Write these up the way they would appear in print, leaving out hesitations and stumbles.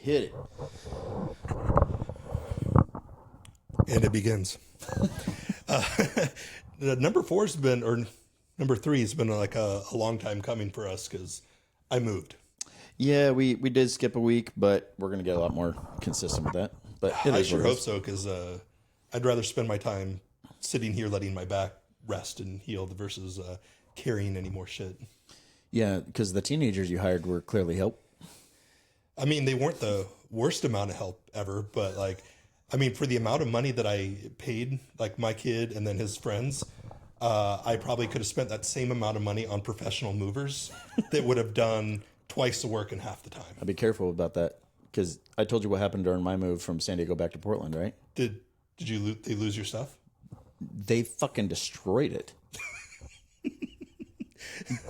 Hit it. And it begins. uh, number 4's been, or number 3 has been like a long time coming for us because I moved. Yeah, we did skip a week, but we're going to get a lot more consistent with that. But I sure hope so because I'd rather spend my time sitting here letting my back rest and heal versus carrying any more shit. Yeah, because the teenagers you hired were clearly help. I mean, they weren't the worst amount of help ever, but like, I mean, for the amount of money that I paid, like my kid and then his friends, I probably could have spent that same amount of money on professional movers that would have done twice the work in half the time. I'll be careful about that because I told you what happened during my move from San Diego back to Portland, right? Did they lose your stuff? They fucking destroyed it.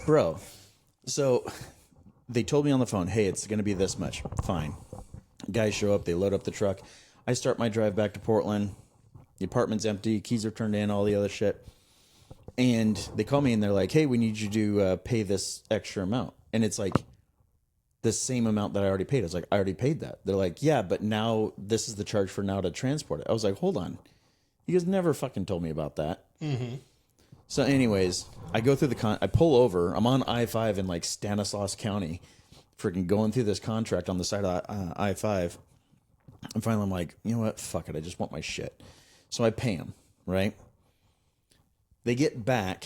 Bro, so they told me on the phone, hey, it's going to be this much. Fine. Guys show up, they load up the truck. I start my drive back to Portland. The apartment's empty, keys are turned in, all the other shit. And they call me and they're like, hey, we need you to pay this extra amount. And it's like the same amount that I already paid. I was like, I already paid that. They're like, yeah, but now this is the charge for now to transport it. I was like, hold on. You guys never fucking told me about that. Mm-hmm. So anyways, I go through I pull over. I'm on I-5 in like Stanislaus County, freaking going through this contract on the side of I-5. And finally I'm like, you know what? Fuck it. I just want my shit. So I pay them, right? They get back.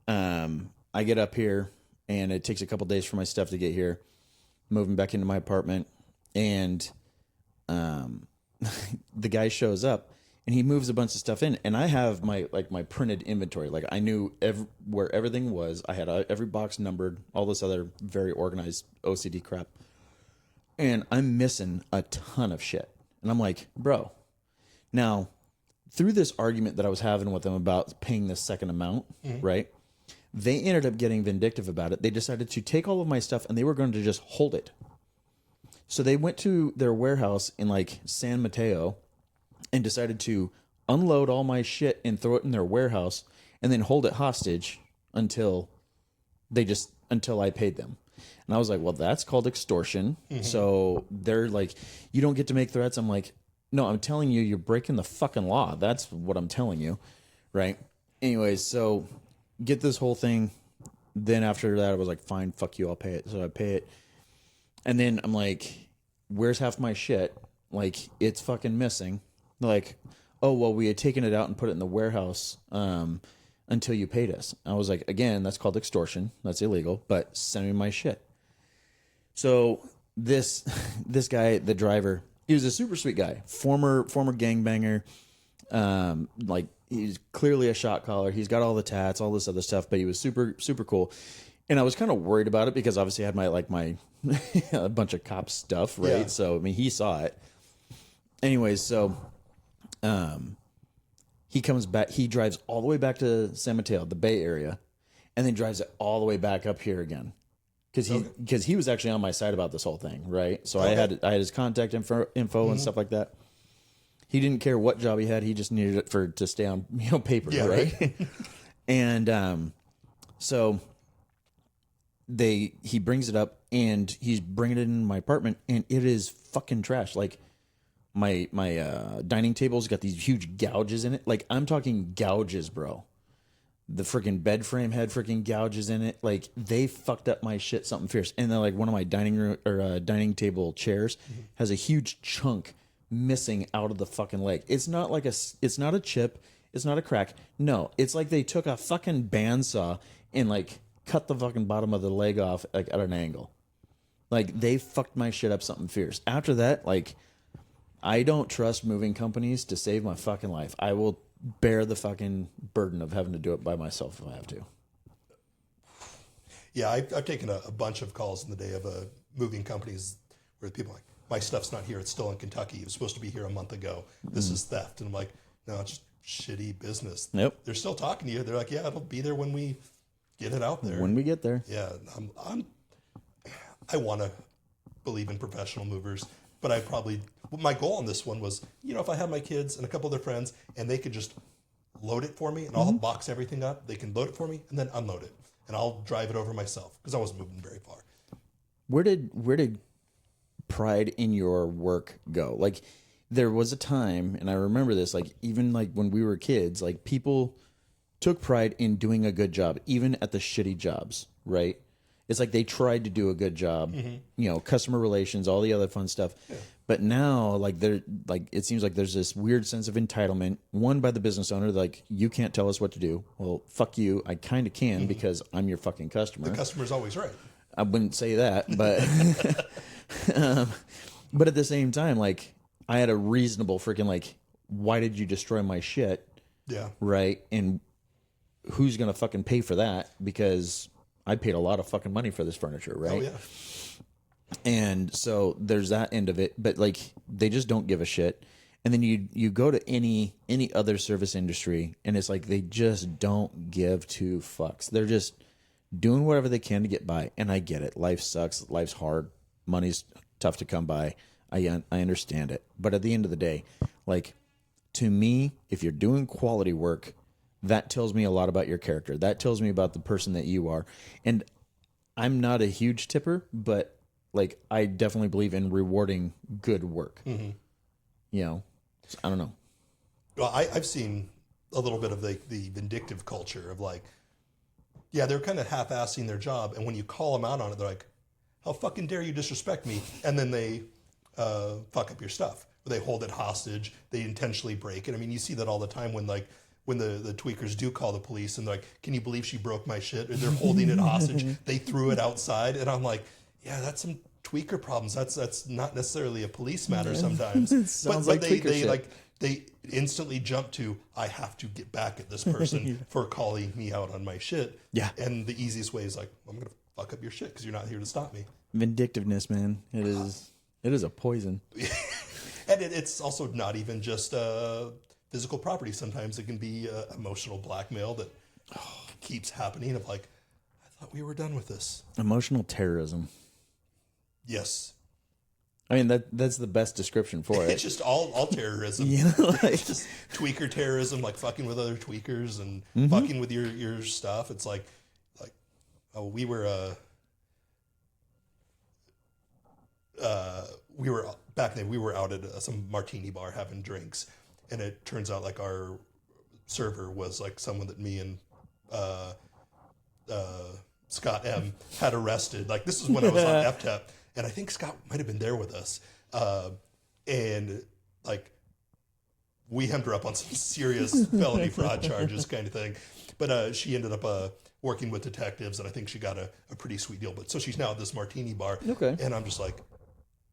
I get up here and it takes a couple days for my stuff to get here. Moving back into my apartment. And the guy shows up. And he moves a bunch of stuff in, and I have my printed inventory. Like I knew where everything was. I had every box numbered, all this other very organized OCD crap. And I'm missing a ton of shit. And I'm like, bro. Now, through this argument that I was having with them about paying this second amount, right? They ended up getting vindictive about it. They decided to take all of my stuff, and they were going to just hold it. So they went to their warehouse in like San Mateo and decided to unload all my shit and throw it in their warehouse and then hold it hostage until I paid them. And I was like, well, that's called extortion. Mm-hmm. So they're like, you don't get to make threats. I'm like, no, I'm telling you, you're breaking the fucking law. That's what I'm telling you. Right. Anyways, so get this whole thing. Then after that, I was like, fine, fuck you. I'll pay it. So I pay it. And then I'm like, where's half my shit? Like, it's fucking missing. Like, oh, well, we had taken it out and put it in the warehouse until you paid us. I was like, again, that's called extortion. That's illegal, but send me my shit. So this guy, the driver, he was a super sweet guy, former gangbanger. Like, he's clearly a shot caller. He's got all the tats, all this other stuff, but he was super, super cool. And I was kind of worried about it because obviously I had my a bunch of cop stuff, right? Yeah. So, I mean, he saw it. Anyways, so he comes back. He drives all the way back to San Mateo, the Bay Area, and then drives it all the way back up here again. Because he was actually on my side about this whole thing, right? So I had his contact info and stuff like that. He didn't care what job he had. He just needed it to stay on paper, right? And so he brings it up and he's bringing it in my apartment, and it is fucking trash. Like, my dining table's got these huge gouges in it. Like, I'm talking gouges, bro. The freaking bed frame had freaking gouges in it. Like, they fucked up my shit something fierce. And then, like, one of my dining table chairs has a huge chunk missing out of the fucking leg. It's not a chip. It's not a crack. No, it's like they took a fucking bandsaw and like cut the fucking bottom of the leg off like at an angle. Like, they fucked my shit up something fierce. After that, like, I don't trust moving companies to save my fucking life. I will bear the fucking burden of having to do it by myself if I have to. Yeah, I've taken a bunch of calls in the day of moving companies where people are like, my stuff's not here. It's still in Kentucky. It was supposed to be here a month ago. This is theft. And I'm like, no, it's just shitty business. Nope. They're still talking to you. They're like, yeah, it'll be there when we get it out there. When we get there. Yeah, I want to believe in professional movers, but my goal on this one was, if I have my kids and a couple of their friends and they could just load it for me and I'll box everything up, they can load it for me and then unload it and I'll drive it over myself because I wasn't moving very far. Where did pride in your work go? Like, there was a time, and I remember this, like, even like when we were kids, like, people took pride in doing a good job, even at the shitty jobs, right? It's like they tried to do a good job, you know, customer relations, all the other fun stuff. Yeah. But now, like, it seems like there's this weird sense of entitlement. One, by the business owner, like, you can't tell us what to do. Well, fuck you. I kind of can because I'm your fucking customer. The customer's always right. I wouldn't say that, but but at the same time, like, I had a reasonable freaking, like, why did you destroy my shit? Yeah. Right? And who's gonna fucking pay for that? Because I paid a lot of fucking money for this furniture, right? Oh, yeah. And so there's that end of it, but like they just don't give a shit. And then you go to any other service industry, and it's like they just don't give two fucks. They're just doing whatever they can to get by. And I get it. Life sucks. Life's hard. Money's tough to come by. I understand it. But at the end of the day, like, to me, if you're doing quality work, that tells me a lot about your character. That tells me about the person that you are. And I'm not a huge tipper, but like, I definitely believe in rewarding good work. You know, I don't know. Well, I've seen a little bit of the vindictive culture of like, yeah, they're kind of half-assing their job. And when you call them out on it, they're like, how fucking dare you disrespect me? And then they fuck up your stuff. They hold it hostage. They intentionally break it. I mean, you see that all the time when the tweakers do call the police and they're like, can you believe she broke my shit? Or they're holding it hostage. They threw it outside. And I'm like, yeah, that's some tweaker problems. That's not necessarily a police matter sometimes. but they instantly jump to, I have to get back at this person for calling me out on my shit. Yeah. And the easiest way is like, I'm going to fuck up your shit because you're not here to stop me. Vindictiveness, man. It is a poison. And it's also not even just physical property. Sometimes it can be emotional blackmail that keeps happening of like, I thought we were done with this. Emotional terrorism. Yes. I mean, that's the best description for it. It's just all terrorism. You know, like, it's just tweaker terrorism, like fucking with other tweakers and fucking with your stuff. It's like, we were back then. We were out at some martini bar having drinks, and it turns out like our server was like someone that me and Scott M had arrested. Like, this is when I was on FTEP, and I think Scott might have been there with us. And like, we hemmed her up on some serious felony fraud charges kind of thing. But she ended up working with detectives, and I think she got a pretty sweet deal. But so she's now at this martini bar. Okay. And I'm just like,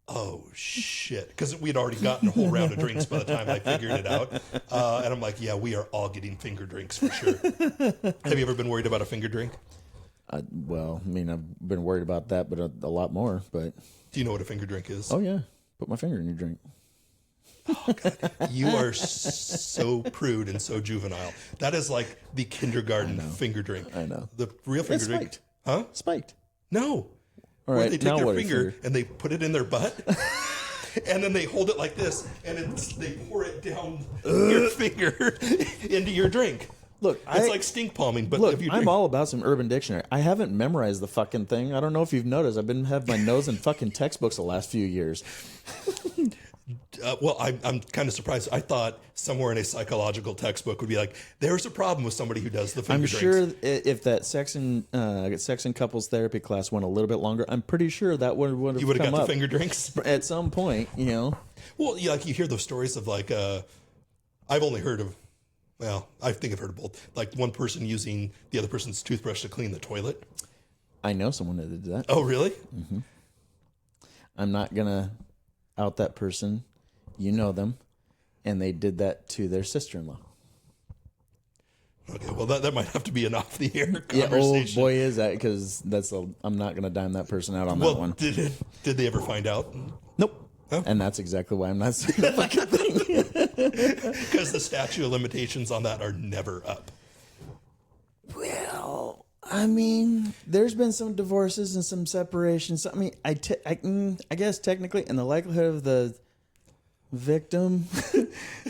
oh, shit. Because we'd already gotten a whole round of drinks by the time I figured it out. And I'm like, yeah, we are all getting finger drinks for sure. Have you ever been worried about a finger drink? Well, I mean, I've been worried about that, but a lot more. But do you know what a finger drink is? Oh, yeah. Put my finger in your drink. Oh, God. You are so prude and so juvenile. That is like the kindergarten finger drink. I know. The real finger drink. Spiked. Huh? Spiked. No. All Where right, they take now their what finger and they put it in their butt. And then they hold it like this, and they pour it down your finger into your drink. Look, it's like stink palming, but look, if you I'm all about some Urban Dictionary. I haven't memorized the fucking thing. I don't know if you've noticed. I've been having my nose in fucking textbooks the last few years. Well, I'm kind of surprised. I thought somewhere in a psychological textbook would be like, there's a problem with somebody who does the finger drinks. I'm sure if that sex and couples therapy class went a little bit longer, I'm pretty sure that would have you would have come got up the finger drinks at some point. You know. Well, yeah, like you hear those stories of like, I've only heard of. Well, I think I've heard of both. Like one person using the other person's toothbrush to clean the toilet. I know someone that did that. Oh, really? Mm-hmm. I'm not gonna out that person. You know them, and they did that to their sister-in-law. Okay, well that might have to be an off the air conversation. Yeah, oh boy, is that because I'm not gonna dime that person out on that one. Did they ever find out? Nope. Huh? And that's exactly why I'm not saying the fucking thing. Because the statute of limitations on that are never up. Well, I mean, there's been some divorces and some separations. I mean, I guess technically, and the likelihood of the victim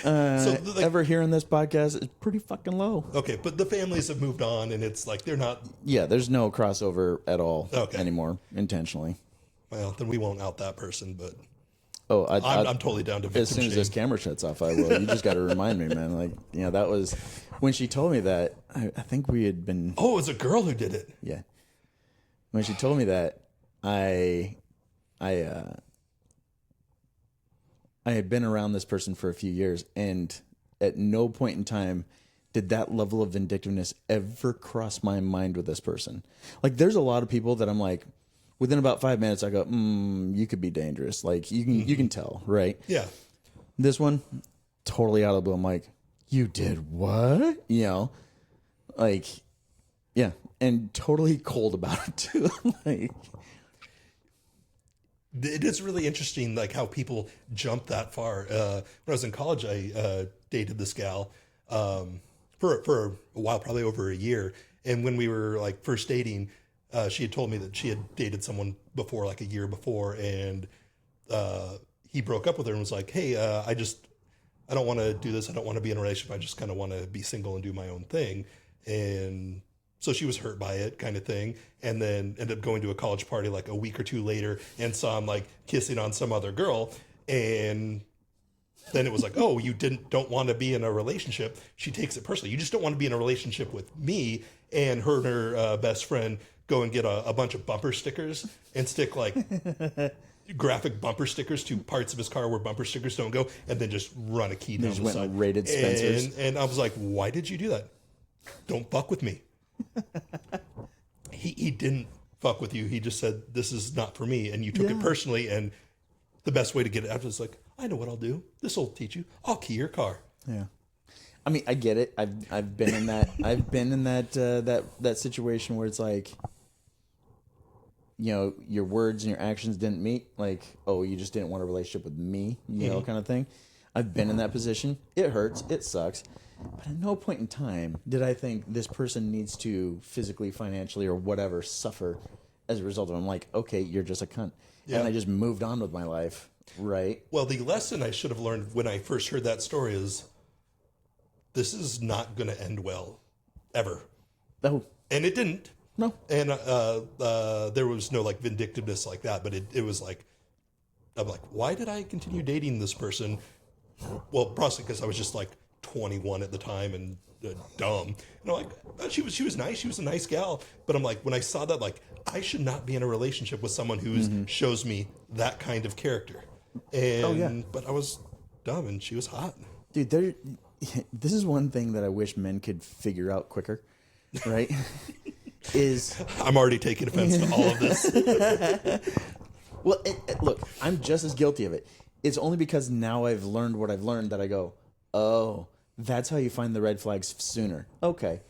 ever hearing this podcast is pretty fucking low. Okay, but the families have moved on, and it's like they're not. Yeah, there's no crossover at all anymore, intentionally. Well, then we won't out that person, but Oh, I'm totally down to victim as soon as shame. this camera shuts off, I will. You just got to remind me, man. Like, that was when she told me that. I think we had been. Oh, it was a girl who did it. Yeah. When she told me that, I had been around this person for a few years, and at no point in time did that level of vindictiveness ever cross my mind with this person. Like, there's a lot of people that I'm like, within about 5 minutes, I go, you could be dangerous. Like, you can tell, right? Yeah. This one, totally out of the blue. I'm like, you did what? Like, yeah, and totally cold about it too. Like, it is really interesting, like how people jump that far. When I was in college, I dated this gal for a while, probably over a year. And when we were like first dating, she had told me that she had dated someone before, like a year before, and he broke up with her and was like, "Hey, I don't want to do this. I don't want to be in a relationship. I just kind of want to be single and do my own thing." And so she was hurt by it, kind of thing, and then ended up going to a college party like a week or two later and saw him like kissing on some other girl. And then it was like, "Oh, you don't want to be in a relationship." She takes it personally. You just don't want to be in a relationship with me. And her and her best friend go and get a bunch of bumper stickers and stick like graphic bumper stickers to parts of his car where bumper stickers don't go, and then just run a key down the went side. and raided Spencer's. And I was like, "Why did you do that? Don't fuck with me." He didn't fuck with you. He just said, "This is not for me," and you took it personally. And the best way to get it out is like, "I know what I'll do. This will teach you. I'll key your car." Yeah. I mean, I get it. I've been in that. I've been in that situation where it's like, your words and your actions didn't meet. Like, oh, you just didn't want a relationship with me, kind of thing. I've been in that position. It hurts. It sucks. But at no point in time did I think this person needs to physically, financially, or whatever suffer as a result of it. I'm like, okay, you're just a cunt. Yeah. And I just moved on with my life, right? Well, the lesson I should have learned when I first heard that story is this is not going to end well, ever. Oh. And it didn't. No. And there was no like vindictiveness like that, but it was like, I'm like, why did I continue dating this person? Well, probably because I was just like 21 at the time and dumb. And I'm like, she was nice. She was a nice gal. But I'm like, when I saw that, like, I should not be in a relationship with someone who shows me that kind of character. And but I was dumb and she was hot. Dude, this is one thing that I wish men could figure out quicker, right? Is I'm already taking offense to all of this. Well, look, I'm just as guilty of it. It's only because now I've learned what I've learned that I go, oh, that's how you find the red flags sooner. Okay.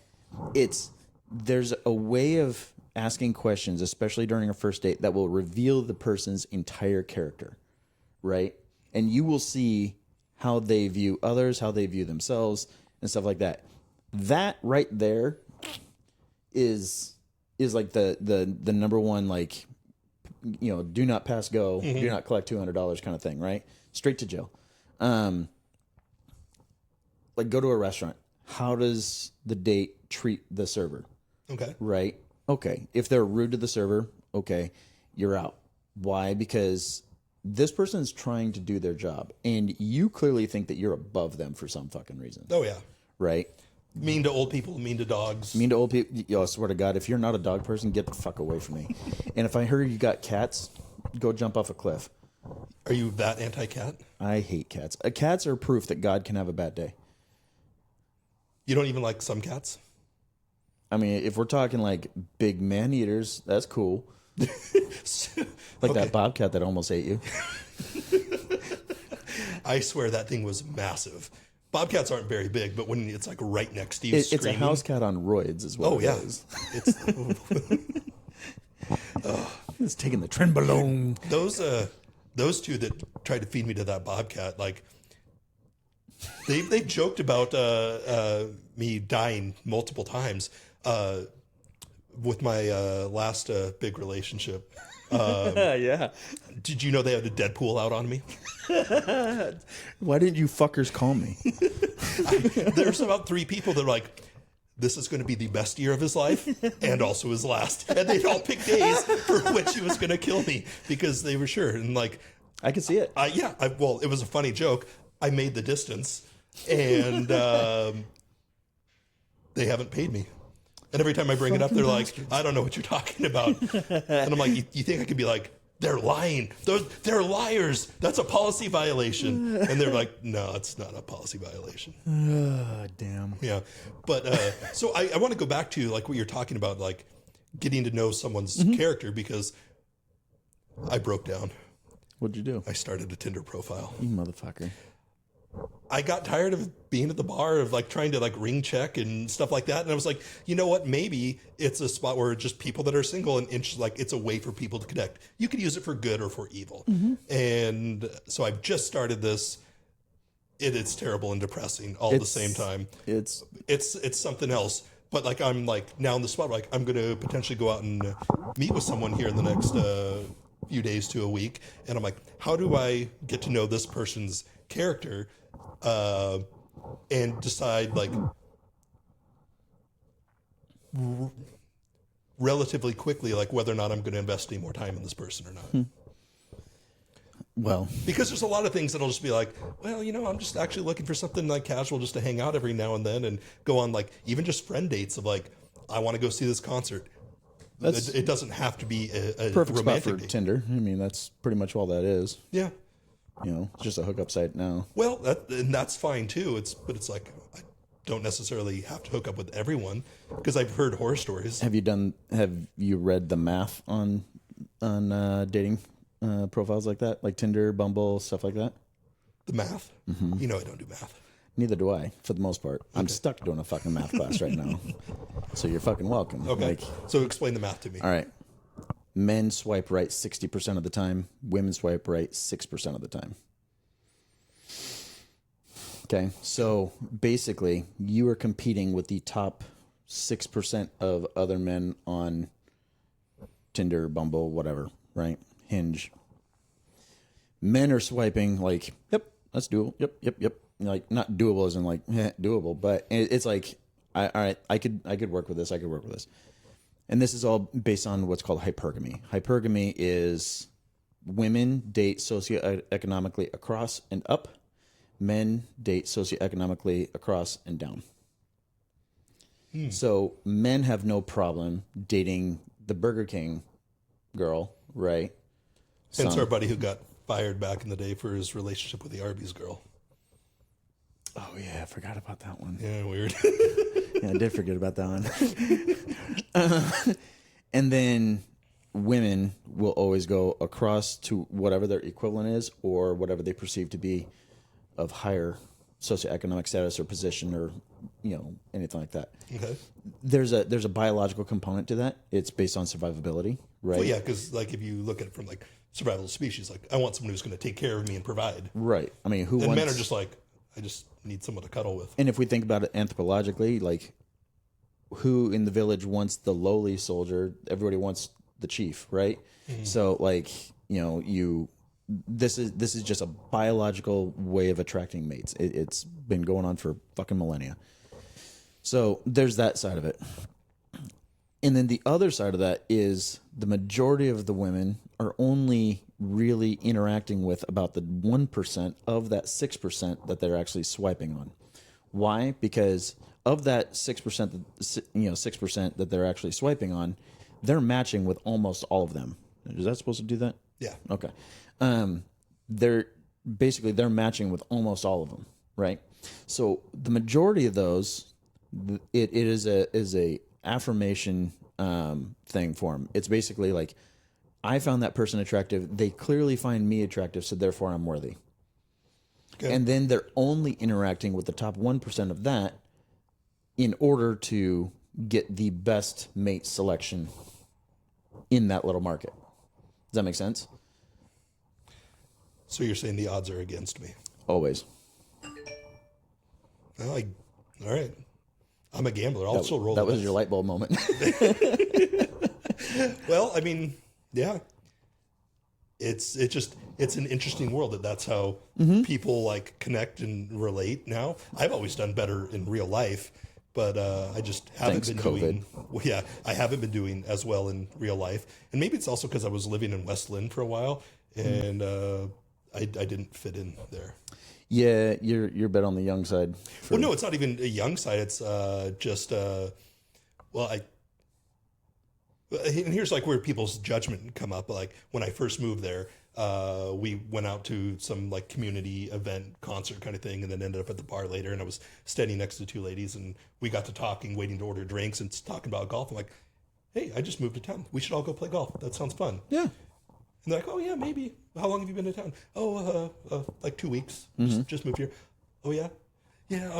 There's a way of asking questions, especially during a first date, that will reveal the person's entire character, right? And you will see how they view others, how they view themselves, and stuff like that. That right there is like the number one, like, do not pass go, do not collect $200 kind of thing, right? Straight to jail. Like, go to a restaurant. How does the date treat the server? Okay. Right? Okay. If they're rude to the server, okay, you're out. Why? Because this person is trying to do their job, and you clearly think that you're above them for some fucking reason. Oh, yeah. Right? Mean to old people, mean to dogs. Mean to old people. Yo, I swear to God, if you're not a dog person, get the fuck away from me. And if I heard you got cats, go jump off a cliff. Are you that anti-cat? I hate cats. Cats are proof that God can have a bad day. You don't even like some cats? I mean, if we're talking like big man eaters, that's cool. Like that bobcat that almost ate you. I swear that thing was massive. Bobcats aren't very big, but when it's like right next to you, it's a house cat on roids as well. Oh, yeah. It's taking the trenbolone. Those two that tried to feed me to that bobcat, like they joked about me dying multiple times with my last big relationship. Yeah. Did you know they had a Deadpool out on me? Why didn't you fuckers call me? There's about 3 people that are like, this is going to be the best year of his life and also his last. And they'd all pick days for which he was going to kill me because they were sure. And like, I could see it. Well, it was a funny joke. I made the distance and they haven't paid me. And every time I bring it up, they're like, I don't know what you're talking about. And I'm like, you think I could be like, they're lying. They're liars. That's a policy violation. And they're like, no, it's not a policy violation. Damn. Yeah. But so I want to go back to like what you're talking about, like getting to know someone's character, because I broke down. What'd you do? I started a Tinder profile. You motherfucker. I got tired of being at the bar, of like trying to like ring check and stuff like that. And I was like, you know what? Maybe it's a spot where just people that are single, and like it's a way for people to connect. You could use it for good or for evil. And so I've just started this. It's terrible and depressing all at the same time. It's something else. But like I'm like now in the spot, like I'm going to potentially go out and meet with someone here in the next few days to a week. And I'm like, how do I get to know this person's character? And decide like relatively quickly, like whether or not I'm going to invest any more time in this person or not. Well, because there's a lot of things that'll just be like, well, you know, I'm just actually looking for something like casual, just to hang out every now and then, and go on like even just friend dates of like, I want to go see this concert. It doesn't have to be a perfect spot romantic for date. Tinder. I mean, that's pretty much all that is. Yeah. You know, it's just a hookup site now. Well, and that's fine too. But it's like I don't necessarily have to hook up with everyone, because I've heard horror stories. Have you read the math on dating profiles like that, like Tinder, Bumble, stuff like that? The math? You know, I don't do math. Neither do I, for the most part. I'm stuck doing a fucking math class right now, so you're fucking welcome. Okay, Like, so explain the math to me. all right. Men swipe right 60% of the time. Women swipe right 6% of the time. Okay, so basically, you are competing with the top 6% of other men on Tinder, Bumble, whatever, right? Hinge. Men are swiping like, yep, that's doable. Yep. Like, not doable as in like doable, but it's like, all right, I could work with this. I could work with this. And this is all based on what's called hypergamy. Hypergamy is women date socioeconomically across and up. Men date socioeconomically across and down. So men have no problem dating the Burger King girl, right? Hence our buddy who got fired back in the day for his relationship with the Arby's girl. Oh, yeah, I forgot about that one. Yeah, weird. Yeah, I did forget about that one. And then women will always go across to whatever their equivalent is, or whatever they perceive to be of higher socioeconomic status or position, or, you know, anything like that. Okay. There's a biological component to that. It's based on survivability, right? Well, yeah, because like if you look at it from like survival of the species, like I want someone who's going to take care of me and provide. Right. I mean, who And wants... men are just like, I just need someone to cuddle with. And if we think about it anthropologically, like, who in the village wants the lowly soldier? Everybody wants the chief, right? So, like, you know, this is just a biological way of attracting mates. It's been going on for fucking millennia. So there's that side of it. And then the other side of that is the majority of the women are only really interacting with about the 1% of that 6% that they're actually swiping on. Why? Because of that 6%, 6% that they're actually swiping on, they're matching with almost all of them. Is that supposed to do that? Yeah. Okay. They're matching with almost all of them, right? So the majority of those, it is a affirmation thing for them. It's basically like, I found that person attractive. They clearly find me attractive, so therefore I'm worthy. Okay. And then they're only interacting with the top 1% of that in order to get the best mate selection in that little market. Does that make sense? So you're saying the odds are against me? Always. Well, all right. I'm a gambler. I'll still roll. That was your light bulb moment. Well, I mean, yeah. It's an interesting world that's how people like connect and relate now. I've always done better in real life but I just haven't Thanks, been doing. Well, yeah, I haven't been doing as well in real life, and maybe it's also because I was living in West Lynn for a while, and I didn't fit in there. Yeah, you're a bit on the young side. Well, no, it's not even a young side. It's just well, and here's like where people's judgment come up. Like when I first moved there, we went out to some like community event concert kind of thing, and then ended up at the bar later. And I was standing next to two ladies, and we got to talking, waiting to order drinks, and talking about golf. I'm like, "Hey, I just moved to town. We should all go play golf. That sounds fun." Yeah. And they're like, "Oh yeah, maybe. How long have you been in town?" "Oh, like 2 weeks. Just moved here." "Oh yeah, yeah.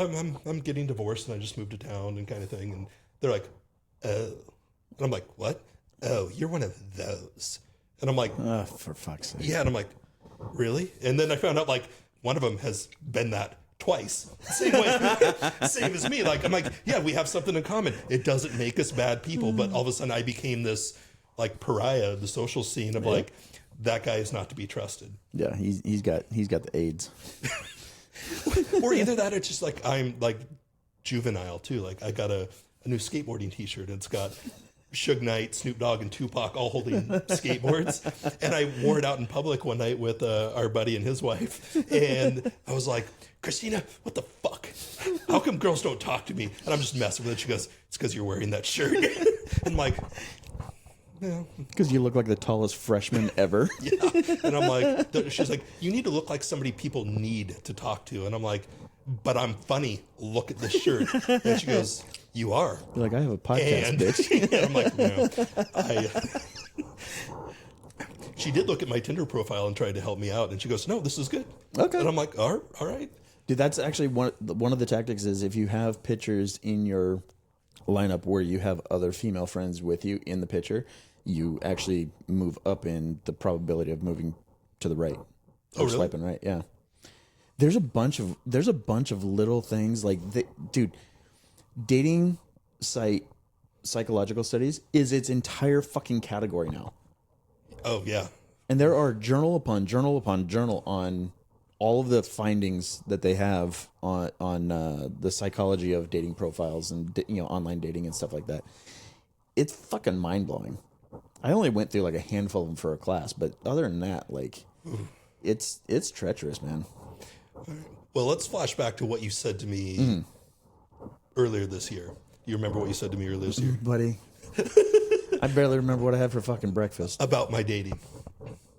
I'm getting divorced, and I just moved to town, and kind of thing." And they're like, and I'm like, "What? Oh, you're one of those." And I'm like, For fuck's sake. "Yeah." And I'm like, "Really?" And then I found out like one of them has been that twice. Same way, same as me. Like I'm like, "Yeah, we have something in common. It doesn't make us bad people." But all of a sudden I became this like pariah of the social scene of like, that guy is not to be trusted. Yeah, he's got the AIDS. Or either that or it's just like I'm like juvenile too. Like I got a new skateboarding t-shirt and it's got Suge Knight, Snoop Dogg, and Tupac all holding skateboards. And I wore it out in public one night with our buddy and his wife. And I was like, "Christina, what the fuck? How come girls don't talk to me?" And I'm just messing with it. She goes, "It's because you're wearing that shirt." And I'm like, "Yeah." Because you look like the tallest freshman ever. Yeah. And I'm like, she's like, "You need to look like somebody people need to talk to." And I'm like, "But I'm funny. Look at this shirt." And she goes, "You are." You're like, I have a podcast, And bitch. I'm like, "No." She did look at my Tinder profile and tried to help me out. And she goes, "No, this is good." Okay. And I'm like, all right. Dude, that's actually one of the tactics is if you have pictures in your lineup where you have other female friends with you in the picture, you actually move up in the probability of moving to the right. Oh, really? Swiping right, yeah. There's a bunch of little things like dude, dating site psychological studies is its entire fucking category now. Oh, yeah. And there are journal upon journal upon journal on all of the findings that they have on the psychology of dating profiles and online dating and stuff like that. It's fucking mind blowing. I only went through like a handful of them for a class, but other than that, like, it's treacherous, man. Well, let's flash back to what you said to me earlier this year. You remember what you said to me earlier this year? Buddy, I barely remember what I had for fucking breakfast. About my dating.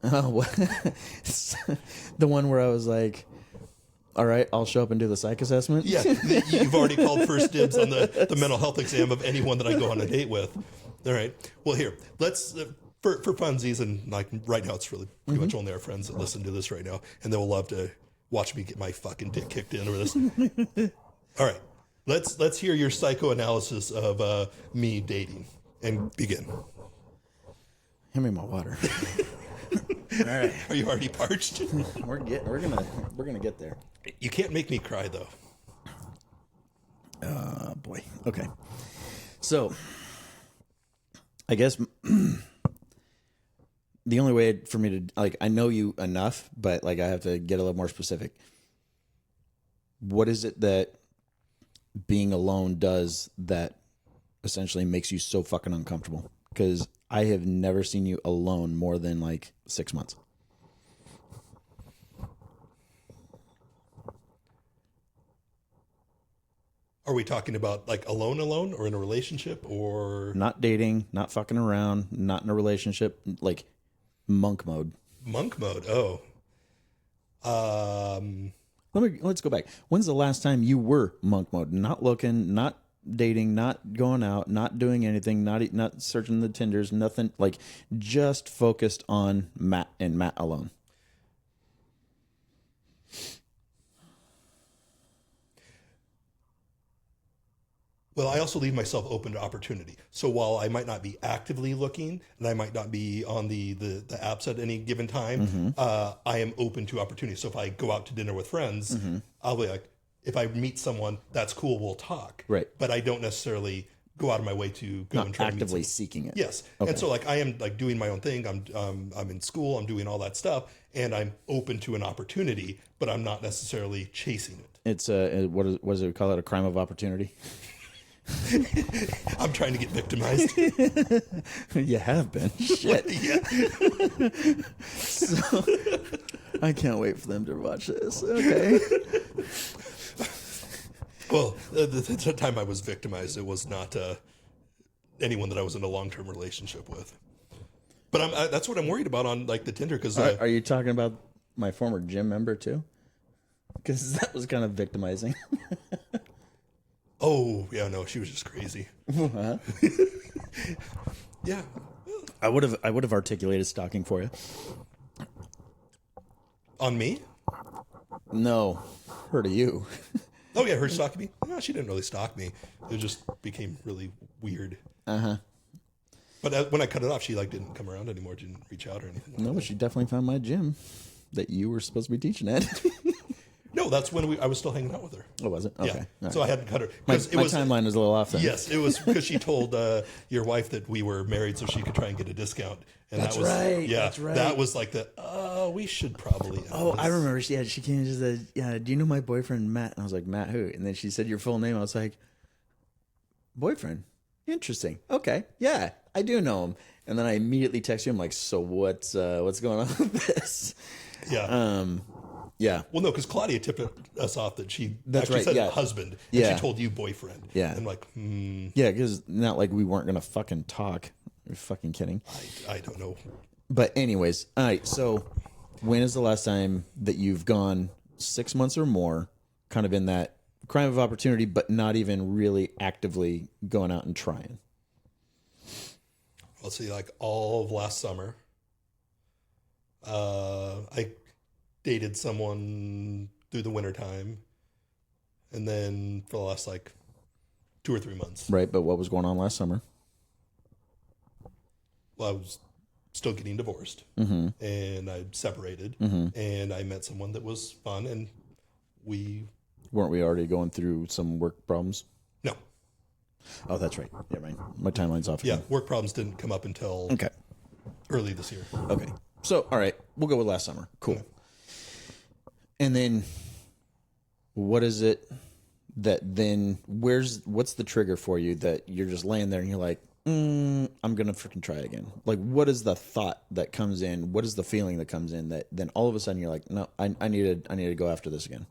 Oh, what? The one where I was like, all right, I'll show up and do the psych assessment. Yeah, you've already called first dibs on the mental health exam of anyone that I go on a date with. All right. Well, here, let's, for funsies, and like right now it's really pretty much only our friends that listen to this right now, and they will love to watch me get my fucking dick kicked in over this. All right. Let's hear your psychoanalysis of me dating and begin. Hand me my water. All right. Are you already parched? We're gonna get there. You can't make me cry though. Boy. Okay. So, I guess the only way for me to like, I know you enough, but like I have to get a little more specific. What is it that being alone does that essentially makes you so fucking uncomfortable? Because I have never seen you alone more than like 6 months. Are we talking about like alone or in a relationship or Not dating, not fucking around, not in a relationship, like monk mode. monk mode? Oh. Let's go back. When's the last time you were monk mode? Not looking, not dating, not going out, not doing anything, not searching the Tinders, nothing, like just focused on Matt and Matt alone. Well, I also leave myself open to opportunity. So while I might not be actively looking and I might not be on the apps at any given time, I am open to opportunity. So if I go out to dinner with friends, I'll be like, if I meet someone, that's cool, we'll talk. Right. But I don't necessarily go out of my way to go Not and try actively to meet seeking it. Yes. Okay. And so like I am like doing my own thing. I'm in school, I'm doing all that stuff, and I'm open to an opportunity, but I'm not necessarily chasing it. It's what does it call it? A crime of opportunity. I'm trying to get victimized. You have been. Shit. Yeah. So, I can't wait for them to watch this. Okay. Well, the time I was victimized, it was not anyone that I was in a long-term relationship with. But that's what I'm worried about on like the Tinder because Are you talking about my former gym member too? Because that was kind of victimizing. oh yeah, no, she was just crazy. Huh? Yeah, I would have articulated stalking for you. on me. No, her to you. Oh yeah, her stalking me. No, she didn't really stalk me. It just became really weird. But when I cut it off, she like didn't come around anymore. She didn't reach out or anything. No, but she definitely found my gym that you were supposed to be teaching at. No, that's when I was still hanging out with her. Oh, was it? Okay. Yeah. All So right. I had to cut her. My 'Cause it was, timeline is a little off then. yes, it was because she told your wife that we were married so she could try and get a discount. And That's that was, right, Yeah, that's right. that was like we should probably. end Oh, this. I remember. She came and she said, "Yeah, do you know my boyfriend Matt?" And I was like, "Matt who?" And then she said your full name. I was like, "Boyfriend? Interesting. Okay, yeah, I do know him." And then I immediately text you. I'm like, "So what's going on with this?" Yeah. Yeah. Well, no, because Claudia tipped us off that she That's actually right, said yeah. husband, and Yeah. she told you boyfriend. Yeah. I'm like, Yeah, because not like we weren't gonna fucking talk. You're fucking kidding. I don't know. But anyways, all right. So when is the last time that you've gone 6 months or more, kind of in that crime of opportunity, but not even really actively going out and trying? Let's see, like all of last summer, I dated someone through the wintertime, and then for the last like 2 or 3 months, Right. But what was going on last summer? well, I was still getting divorced, Mm-hmm. and I separated, and I met someone that was fun, and we Weren't we already going through some work problems? no, Oh, that's right. Yeah, my timeline's off. yeah, Again. work problems didn't come up until Okay. early this year. Okay. So, all right, we'll go with last summer. Cool. And then, what is it that then? What's the trigger for you that you're just laying there and you're like, I'm gonna freaking try again? Like, what is the thought that comes in? What is the feeling that comes in that then all of a sudden you're like, no, I need to go after this again.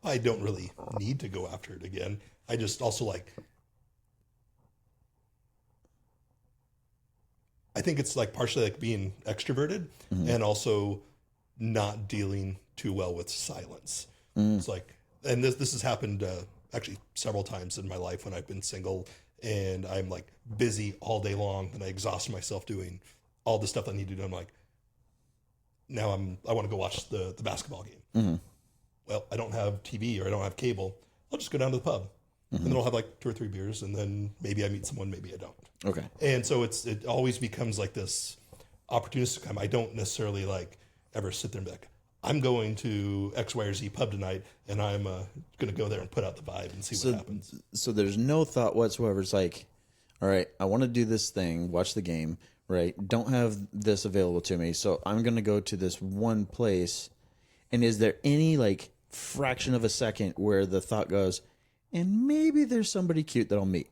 I don't really need to go after it again. I just also like, I think it's like partially like being extroverted and also not dealing too well with silence. It's like, and this has happened actually several times in my life when I've been single and I'm like busy all day long and I exhaust myself doing all the stuff I need to do. I'm like, now I want to go watch the basketball game. Well, I don't have TV or I don't have cable. I'll just go down to the pub and then I'll have like 2 or 3 beers and then maybe I meet someone, maybe I don't. Okay. And so it always becomes like this opportunistic time. I don't necessarily like ever sit there and be like, I'm going to X, Y, or Z pub tonight and I'm going to go there and put out the vibe and see what happens. So there's no thought whatsoever. It's like, all right, I want to do this thing, watch the game, right? Don't have this available to me. So I'm going to go to this one place. And is there any like fraction of a second where the thought goes, and maybe there's somebody cute that I'll meet?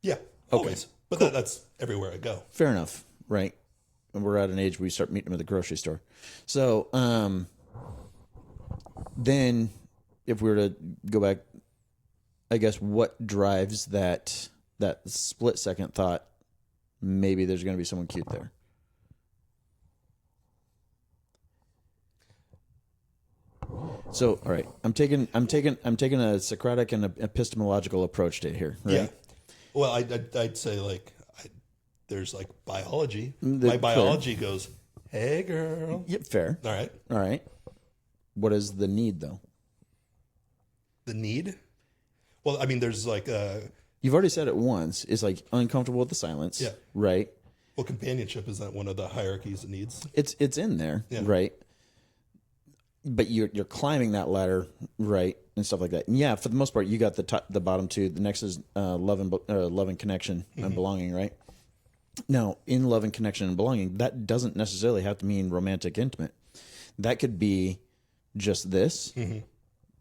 Yeah, always. But that's everywhere I go. Fair enough, right? And we're at an age where we start meeting them at the grocery store. So then if we were to go back, I guess what drives that split second thought, maybe there's going to be someone cute there? So, all right, I'm taking a Socratic and epistemological approach to it here, right? Yeah. Well, I'd say like there's like biology. The- My biology goes, hey girl. Yep, fair. All right. What is the need though? The need? Well, I mean, there's like You've already said it once. It's like uncomfortable with the silence, Yeah. right? well, companionship is that one of the hierarchies of needs. It's in there, Yeah. right? But you're climbing that ladder, right, and stuff like that. And yeah, for the most part, you got the bottom two. The next is love and connection and belonging, right? Now, in love and connection and belonging, that doesn't necessarily have to mean romantic, intimate. That could be just this,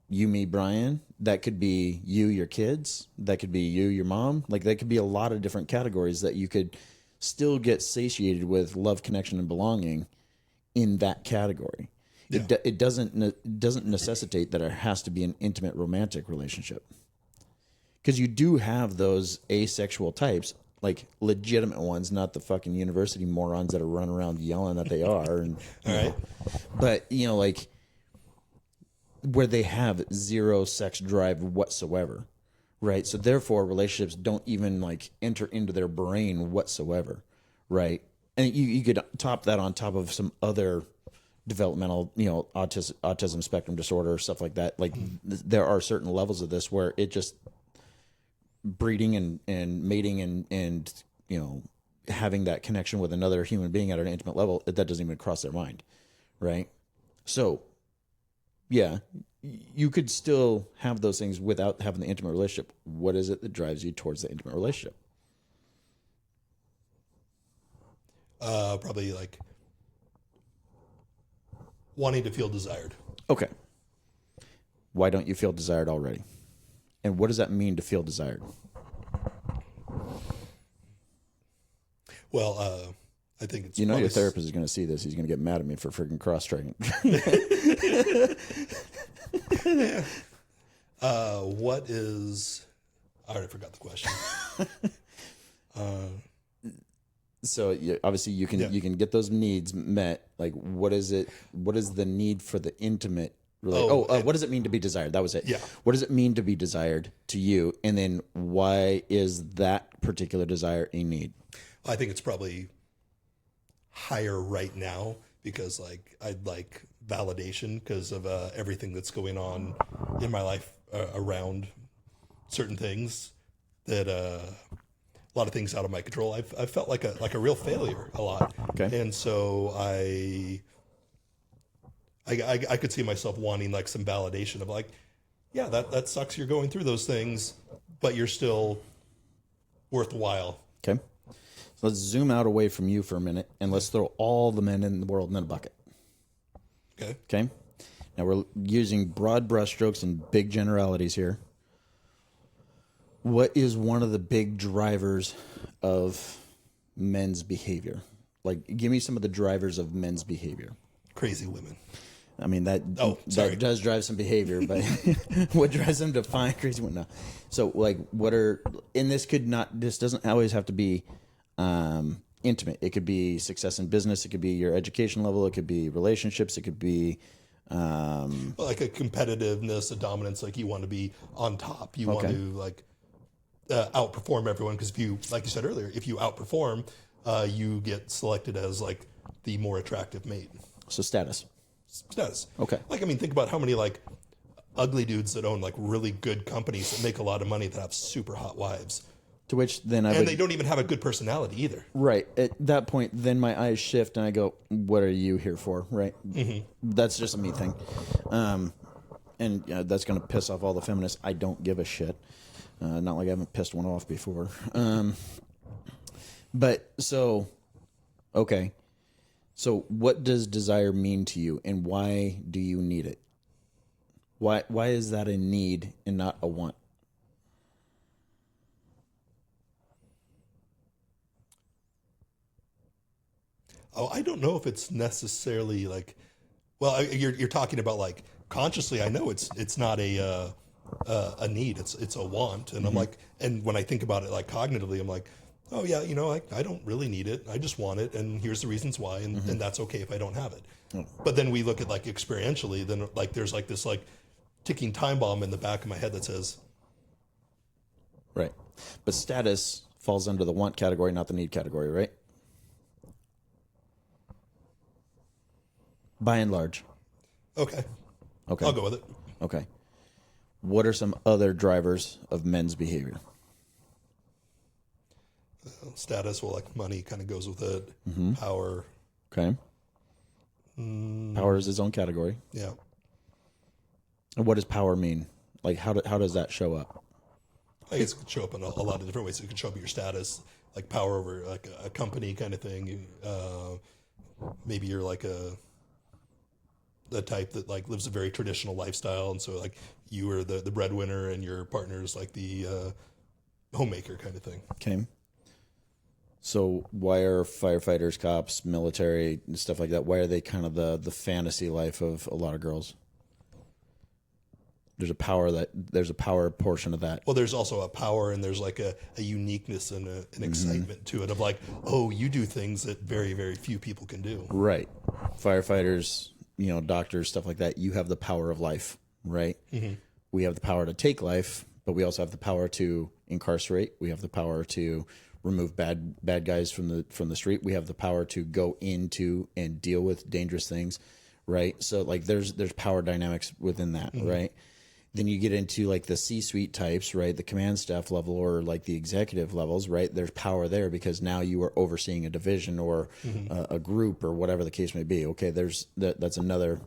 you, me, Brian. That could be you, your kids. That could be you, your mom. Like, that could be a lot of different categories that you could still get satiated with love, connection, and belonging in that category. Yeah. It doesn't necessitate that it has to be an intimate romantic relationship. Because you do have those asexual types, like legitimate ones, not the fucking university morons that are running around yelling that they are. And, All right. but, like where they have zero sex drive whatsoever, right? So therefore, relationships don't even like enter into their brain whatsoever, right? And you could top that on top of some other developmental, autism spectrum disorder, stuff like that. Like there are certain levels of this where it just breeding and mating and having that connection with another human being at an intimate level, that doesn't even cross their mind, right? So yeah, you could still have those things without having the intimate relationship. What is it that drives you towards the intimate relationship? Probably like wanting to feel desired. Okay. Why don't you feel desired already? And what does that mean to feel desired? Well, I think it's your therapist is going to see this. He's going to get mad at me for freaking cross-training. What is? I already forgot the question. So obviously you can get those needs met. Like, what is it? What is the need for the intimate? What does it mean to be desired? That was it. Yeah. What does it mean to be desired to you? And then why is that particular desire a need? I think it's probably higher right now because like I'd like validation because of everything that's going on in my life around certain things that a lot of things out of my control. I've felt like a real failure a lot. Okay. And so I could see myself wanting like some validation of like, yeah, that sucks. You're going through those things, but you're still worthwhile. Okay. So let's zoom out away from you for a minute and let's throw all the men in the world in a bucket. Okay. Okay. Now we're using broad brushstrokes and big generalities here. What is one of the big drivers of men's behavior? Like, give me some of the drivers of men's behavior. Crazy women. I mean, that does drive some behavior, but what drives them to find crazy women? No. So, like, this doesn't always have to be intimate. It could be success in business. It could be your education level. It could be relationships. It could be like a competitiveness, a dominance. Like you want to be on top. You want to like outperform everyone because if you, like you said earlier, if you outperform, you get selected as like the more attractive mate. So status. Okay. Like, I mean, think about how many like ugly dudes that own like really good companies that make a lot of money that have super hot wives. To which then they don't even have a good personality either. Right. At that point, then my eyes shift and I go, what are you here for? Right. Mm-hmm. That's just a me thing. And that's going to piss off all the feminists. I don't give a shit. Not like I haven't pissed one off before. But so, okay. So what does desire mean to you and why do you need it? Why is that a need and not a want? Oh, I don't know if it's necessarily like, well, you're talking about like consciously. I know it's not a need. It's a want, and I'm like, and when I think about it like cognitively, I'm like, oh yeah, I don't really need it. I just want it, and here's the reasons why, and that's okay if I don't have it. But then we look at like experientially, then like there's like this like ticking time bomb in the back of my head that says, right. But status falls under the want category, not the need category, right? By and large. Okay. Okay. I'll go with it. Okay. What are some other drivers of men's behavior? Status, well, like money kind of goes with it. Power. Okay. Power is its own category. Yeah. And what does power mean? Like, how does that show up? I guess it could show up in a lot of different ways. It could show up your status, like power over like a company kind of thing. Maybe you're like the type that like lives a very traditional lifestyle, and so like you are the breadwinner and your partner is like the homemaker kind of thing. Okay. So why are firefighters, cops, military, and stuff like that? Why are they kind of the fantasy life of a lot of girls? There's a power portion of that. Well, there's also a power, and there's like a uniqueness and an excitement to it of like, oh, you do things that very, very few people can do. Right. Firefighters, doctors, stuff like that. You have the power of life, right? Mm-hmm. We have the power to take life, but we also have the power to incarcerate. We have the power to remove bad guys from the street. We have the power to go into and deal with dangerous things, right? So like there's power dynamics within that, right? Then you get into like the C-suite types, right? The command staff level or like the executive levels, right? There's power there because now you are overseeing a division or a group or whatever the case may be. Okay, that's another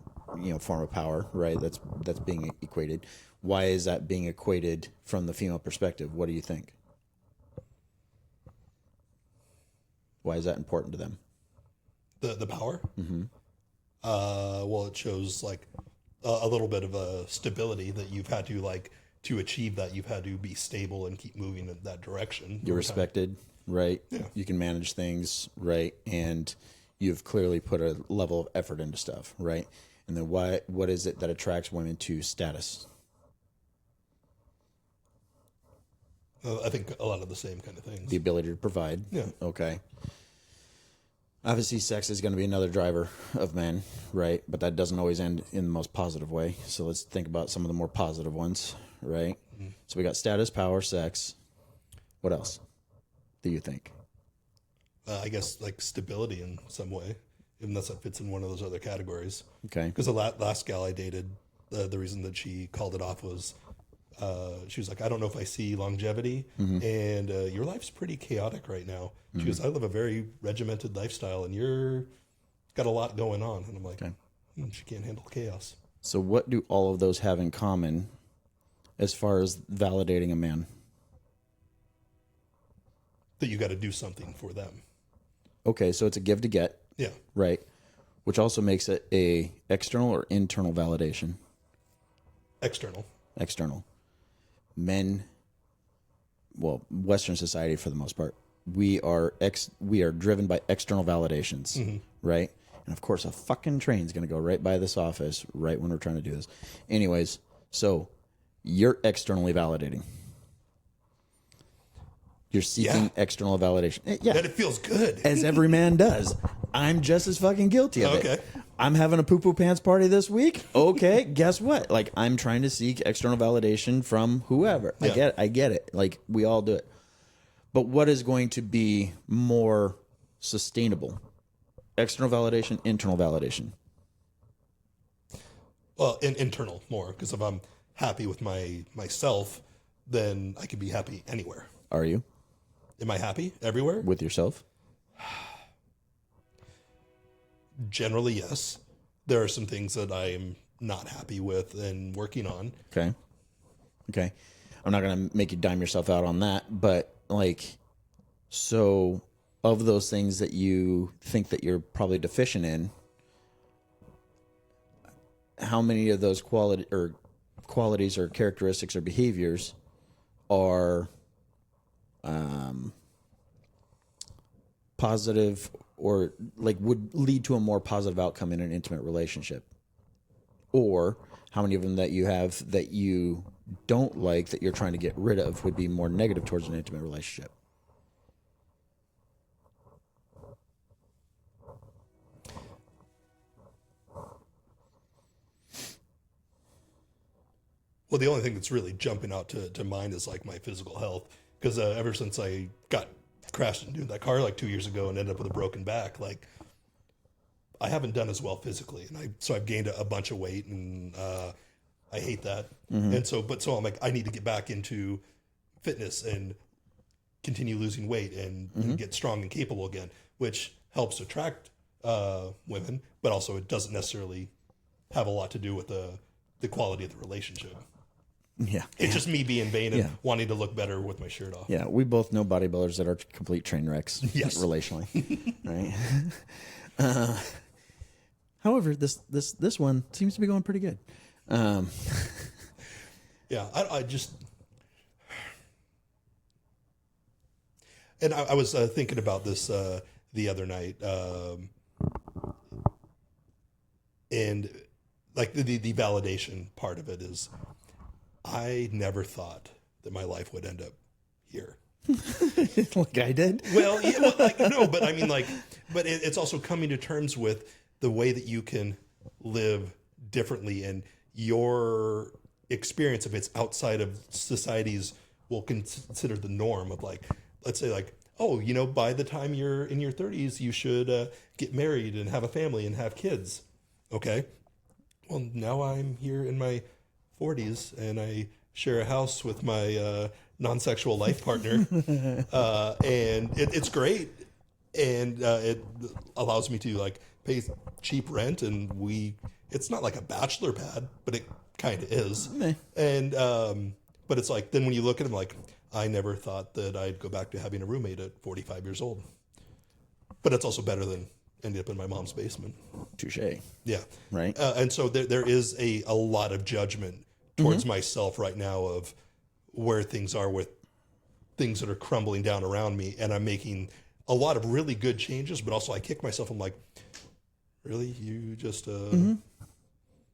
form of power, right? That's being equated. Why is that being equated from the female perspective? What do you think? Why is that important to them? The power? Mm-hmm. Well, it shows like a little bit of a stability that you've had to like to achieve that. You've had to be stable and keep moving in that direction. You're respected, right? Yeah. You can manage things, right? And you've clearly put a level of effort into stuff, right? And then what is it that attracts women to status? I think a lot of the same kind of things. The ability to provide. Yeah. Okay. Obviously, sex is going to be another driver of men, right? But that doesn't always end in the most positive way. So let's think about some of the more positive ones, right? Mm-hmm. So we got status, power, sex. What else do you think? I guess like stability in some way, unless that fits in one of those other categories. Okay. Because the last gal I dated, the reason that she called it off was she was like, I don't know if I see longevity, and your life's pretty chaotic right now. She goes, I live a very regimented lifestyle, and you're got a lot going on. And I'm like, she can't handle chaos. So what do all of those have in common as far as validating a man? That you got to do something for them. Okay, so it's a give to get. Yeah. Right. Which also makes it a external or internal validation. External. Men, well, Western society for the most part, we are driven by external validations, right? And of course, a fucking train's going to go right by this office right when we're trying to do this. Anyways, so you're externally validating. You're seeking external validation. Yeah. That it feels good. As every man does. I'm just as fucking guilty of it. I'm having a poo-poo pants party this week. Okay, guess what? Like, I'm trying to seek external validation from whoever. Yeah. I get it. Like, we all do it. But what is going to be more sustainable? External validation, internal validation? Well, internal more, because if I'm happy with myself, then I can be happy anywhere. Are you? Am I happy everywhere? With yourself? Generally, yes. There are some things that I am not happy with and working on. Okay. I'm not going to make you dime yourself out on that, but like, so of those things that you think that you're probably deficient in, how many of those qualities or characteristics or behaviors are positive or like would lead to a more positive outcome in an intimate relationship? Or how many of them that you have that you don't like that you're trying to get rid of would be more negative towards an intimate relationship? Well, the only thing that's really jumping out to mind is like my physical health. Because ever since I got crashed into that car like 2 years ago and ended up with a broken back, like I haven't done as well physically, and I've gained a bunch of weight, and I hate that. And so I'm like, I need to get back into fitness and continue losing weight and get strong and capable again, which helps attract women, but also it doesn't necessarily have a lot to do with the quality of the relationship. Yeah. It's just me being vain and wanting to look better with my shirt off. Yeah, we both know bodybuilders that are complete train wrecks Yes. relationally, right? However, this one seems to be going pretty good. Yeah, I just, and I was thinking about this the other night, and like the validation part of it is, I never thought that my life would end up here. Like I did. Well, yeah, well, like, no, but I mean, like, but it's also coming to terms with the way that you can live differently, and your experience, if it's outside of society's, will consider the norm of, like, let's say, like, oh, you know, by the time you're in your 30s, you should get married and have a family and have kids. Okay. Well, now I'm here in my 40s and I share a house with my non-sexual life partner, and it's great, and it allows me to like pay cheap rent, and it's not like a bachelor pad, but it kind of is. Meh. And but it's like, then when you look at them, like, I never thought that I'd go back to having a roommate at 45 years old, but it's also better than ending up in my mom's basement. Touche. Yeah. Right. And so there is a lot of judgment towards myself right now of where things are with things that are crumbling down around me. And I'm making a lot of really good changes, but also I kick myself. I'm like, really? You just,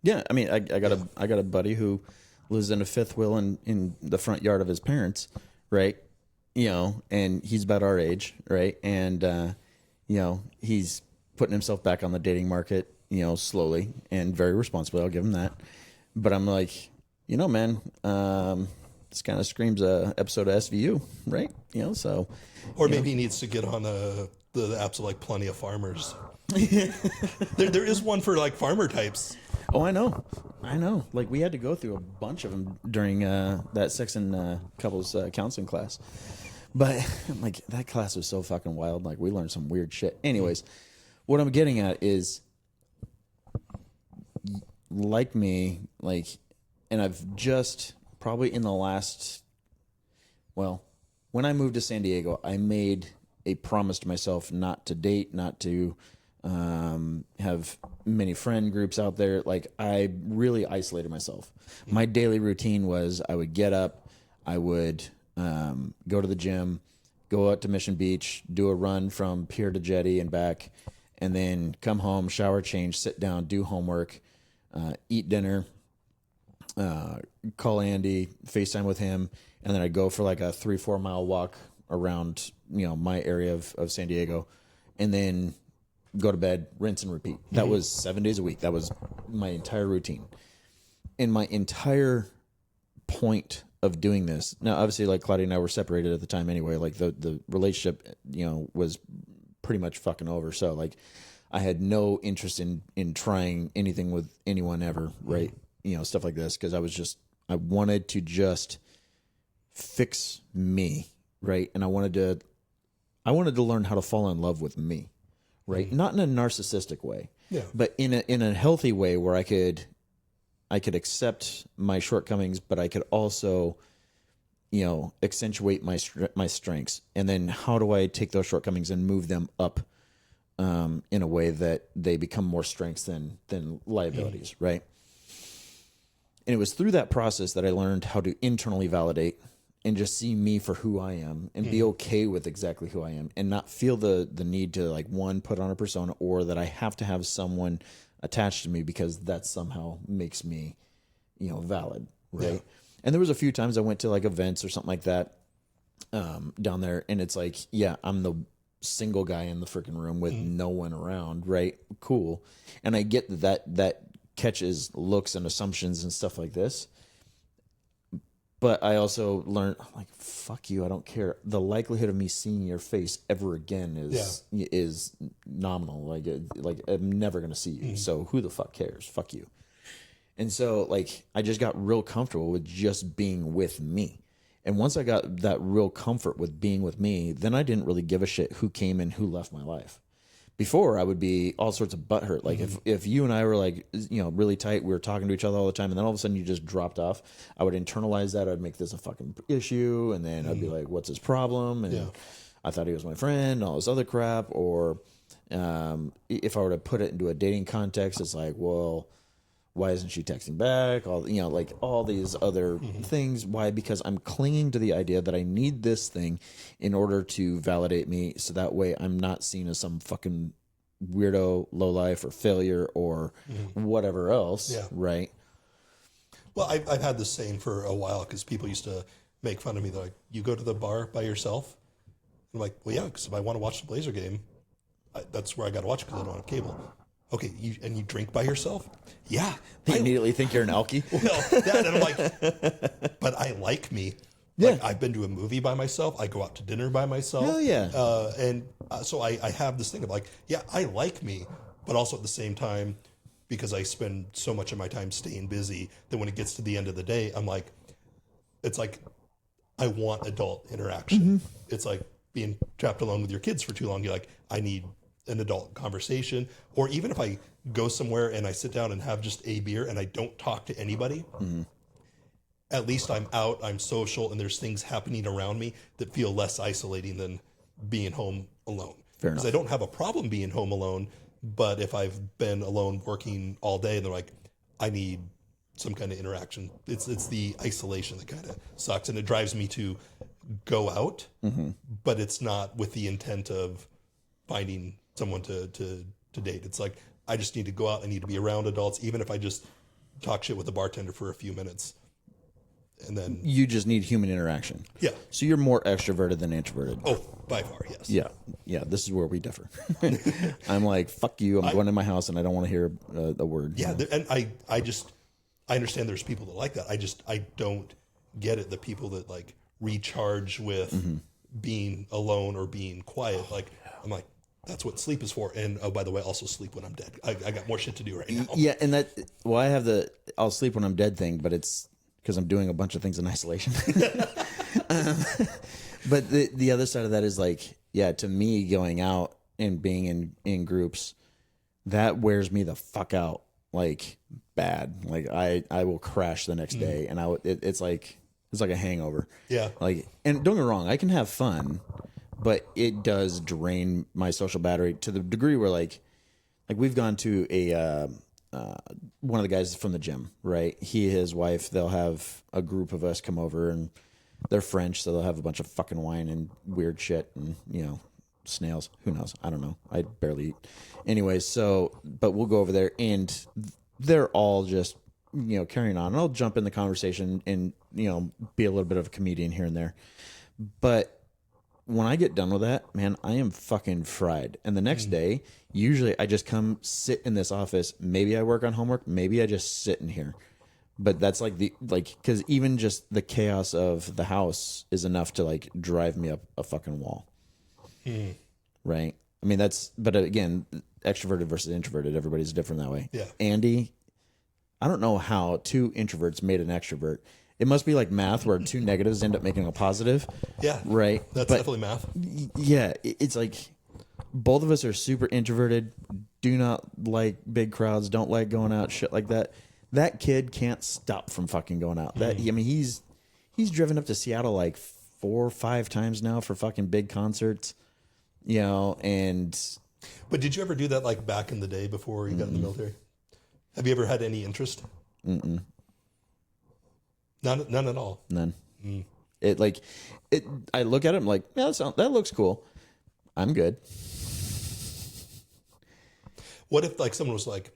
Yeah. I mean, I got a buddy who lives in a fifth wheel in the front yard of his parents. Right. You know, and he's about our age. Right. And, you know, he's putting himself back on the dating market, you know, slowly and very responsibly. I'll give him that. But I'm like, you know, man, this kind of screams a episode of SVU, right? You know, so. Or maybe he needs to get on the apps of like Plenty of Farmers. there is one for like farmer types. Oh, I know. Like we had to go through a bunch of them during that sex and couples counseling class. But like that class was so fucking wild. Like we learned some weird shit. Anyways, what I'm getting at is, like me, like, and I've just probably in the last, well, when I moved to San Diego, I made a promise to myself not to date, not to have many friend groups out there. Like I really isolated myself. My daily routine was I would get up, I would go to the gym, go out to Mission Beach, do a run from pier to jetty and back, and then come home, shower, change, sit down, do homework, eat dinner, call Andy, FaceTime with him, and then I'd go for like a 3-4 mile walk around, you know, my area of San Diego, and then go to bed, rinse and repeat. That was 7 days a week. That was my entire routine. And my entire point of doing this, now obviously like Claudia and I were separated at the time anyway, like the relationship, you know, was pretty much fucking over. So like I had no interest in trying anything with anyone ever, right? You know, stuff like this, because I wanted to just fix me, right? And I wanted to learn how to fall in love with me, right? Not in a narcissistic way, but in a healthy way where I could accept my shortcomings, but I could also, you know, accentuate my strengths. And then how do I take those shortcomings and move them up in a way that they become more strengths than liabilities, right? And it was through that process that I learned how to internally validate and just see me for who I am and be okay with exactly who I am and not feel the need to like put on a persona, or that I have to have someone attached to me because that somehow makes me, you know, valid. Right. Yeah. And there was a few times I went to like events or something like that down there, and it's like, yeah, I'm the single guy in the freaking room with no one around. Right. Cool. And I get that catches looks and assumptions and stuff like this. But I also learned, like, fuck you, I don't care. The likelihood of me seeing your face ever again is nominal. Like I'm never gonna see you. So who the fuck cares? Fuck you. And so like I just got real comfortable with just being with me. And once I got that real comfort with being with me, then I didn't really give a shit who came and who left my life. Before, I would be all sorts of butthurt. Like if you and I were like, you know, really tight, we were talking to each other all the time, and then all of a sudden you just dropped off, I would internalize that. I'd make this a fucking issue, and then I'd be like, what's his problem? And I thought he was my friend, and all this other crap. If I were to put it into a dating context, it's like, well, why isn't she texting back? All, you know, like all these other things. Why? Because I'm clinging to the idea that I need this thing in order to validate me, so that way I'm not seen as some fucking weirdo, lowlife, or failure, or whatever else. Yeah. Right. Well, I've had this saying for a while because people used to make fun of me. They're like, "You go to the bar by yourself?" I'm like, "Well, yeah, because if I want to watch the Blazer game, that's where I got to watch it because I don't have cable." Okay, and you drink by yourself? Yeah. They immediately think you're an alkie. Well, and I'm like, but I like me. Like, I've been to a movie by myself. I go out to dinner by myself. Hell yeah. So I have this thing of like, yeah, I like me, but also at the same time, because I spend so much of my time staying busy, that when it gets to the end of the day, I'm like, it's like, I want adult interaction. It's like being trapped alone with your kids for too long. You're like, I need an adult conversation. Or even if I go somewhere and I sit down and have just a beer and I don't talk to anybody, at least I'm out, I'm social, and there's things happening around me that feel less isolating than being home alone. Fair Because enough. I don't have a problem being home alone, but if I've been alone working all day, and they're like, I need some kind of interaction. It's the isolation that kind of sucks, and it drives me to go out, but it's not with the intent of finding someone to date. It's like, I just need to go out. I need to be around adults, even if I just talk shit with the bartender for a few minutes. And then, You just need human interaction. yeah. So you're more extroverted than introverted. Oh, by far, yes. Yeah. Yeah. This is where we differ. I'm like, fuck you. I'm going to my house and I don't want to hear a word. Yeah. And I understand there's people that like that. I don't get it. The people that like recharge with being alone or being quiet. Like, I'm like, that's what sleep is for. And oh, by the way, also sleep when I'm dead. I got more shit to do right now. Yeah. And I have the I'll sleep when I'm dead thing, but it's because I'm doing a bunch of things in isolation. But the other side of that is like, yeah, to me, going out and being in groups, that wears me the fuck out, like bad. Like I will crash the next day, and it's like a hangover. Yeah. Like, and don't get me wrong, I can have fun, but it does drain my social battery to the degree where like we've gone to a one of the guys from the gym, right? His wife, they'll have a group of us come over, and they're French, so they'll have a bunch of fucking wine and weird shit and, you know, snails. Who knows? I don't know. I barely eat. Anyways, but we'll go over there, and they're all just, you know, carrying on. And I'll jump in the conversation and, you know, be a little bit of a comedian here and there. But when I get done with that, man, I am fucking fried. And the next day, usually I just come sit in this office. Maybe I work on homework. Maybe I just sit in here. But that's like because even just the chaos of the house is enough to like drive me up a fucking wall. Right? I mean, but again, extroverted versus introverted, everybody's different that way. Yeah. Andy, I don't know how two introverts made an extrovert. It must be like math where two negatives end up making a positive. Yeah. Right. That's definitely math. Yeah. It's like both of us are super introverted, do not like big crowds, don't like going out, shit like that. That kid can't stop from fucking going out. I mean, he's driven up to Seattle like 4 or 5 times now for fucking big concerts, you know, and. But did you ever do that like back in the day before you got in the military? Have you ever had any interest? Mm-mm. None at all. None. I look at it, I'm like, yeah, that looks cool. I'm good. What if like someone was like,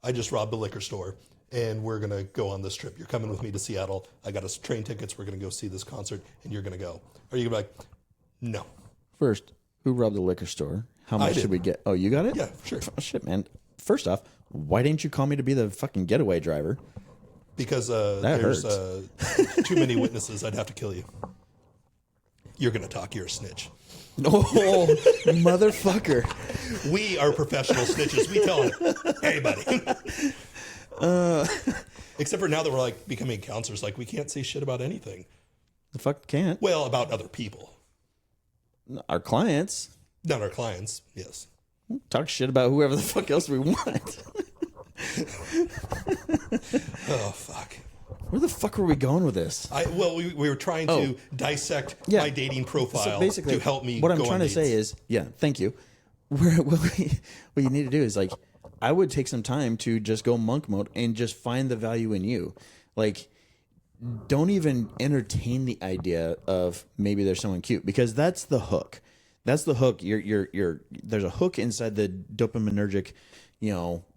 I just robbed a liquor store and we're going to go on this trip. You're coming with me to Seattle. I got us train tickets. We're going to go see this concert and you're going to go. Are you going to be like, no. First, who robbed the liquor store? How much should we get? Oh, you got it? Yeah, sure. Oh, shit, man. First off, why didn't you call me to be the fucking getaway driver? Because hurts. there's too many witnesses. I'd have to kill you. You're going to talk. You're a snitch. Oh, motherfucker. We are professional snitches. We tell everybody. Except for now that we're like becoming counselors, like we can't say shit about anything. The fuck can't. Well, about other people. Our clients. Not our clients, yes. Talk shit about whoever the fuck else we want. Oh, fuck. Where the fuck were we going with this? We were trying to dissect my dating profile So basically, to help me what I'm go trying on to say dates. is, yeah, thank you. what you need to do is like, I would take some time to just go monk mode and just find the value in you. Like, don't even entertain the idea of maybe there's someone cute, because that's the hook. That's the hook. There's a hook inside the dopaminergic,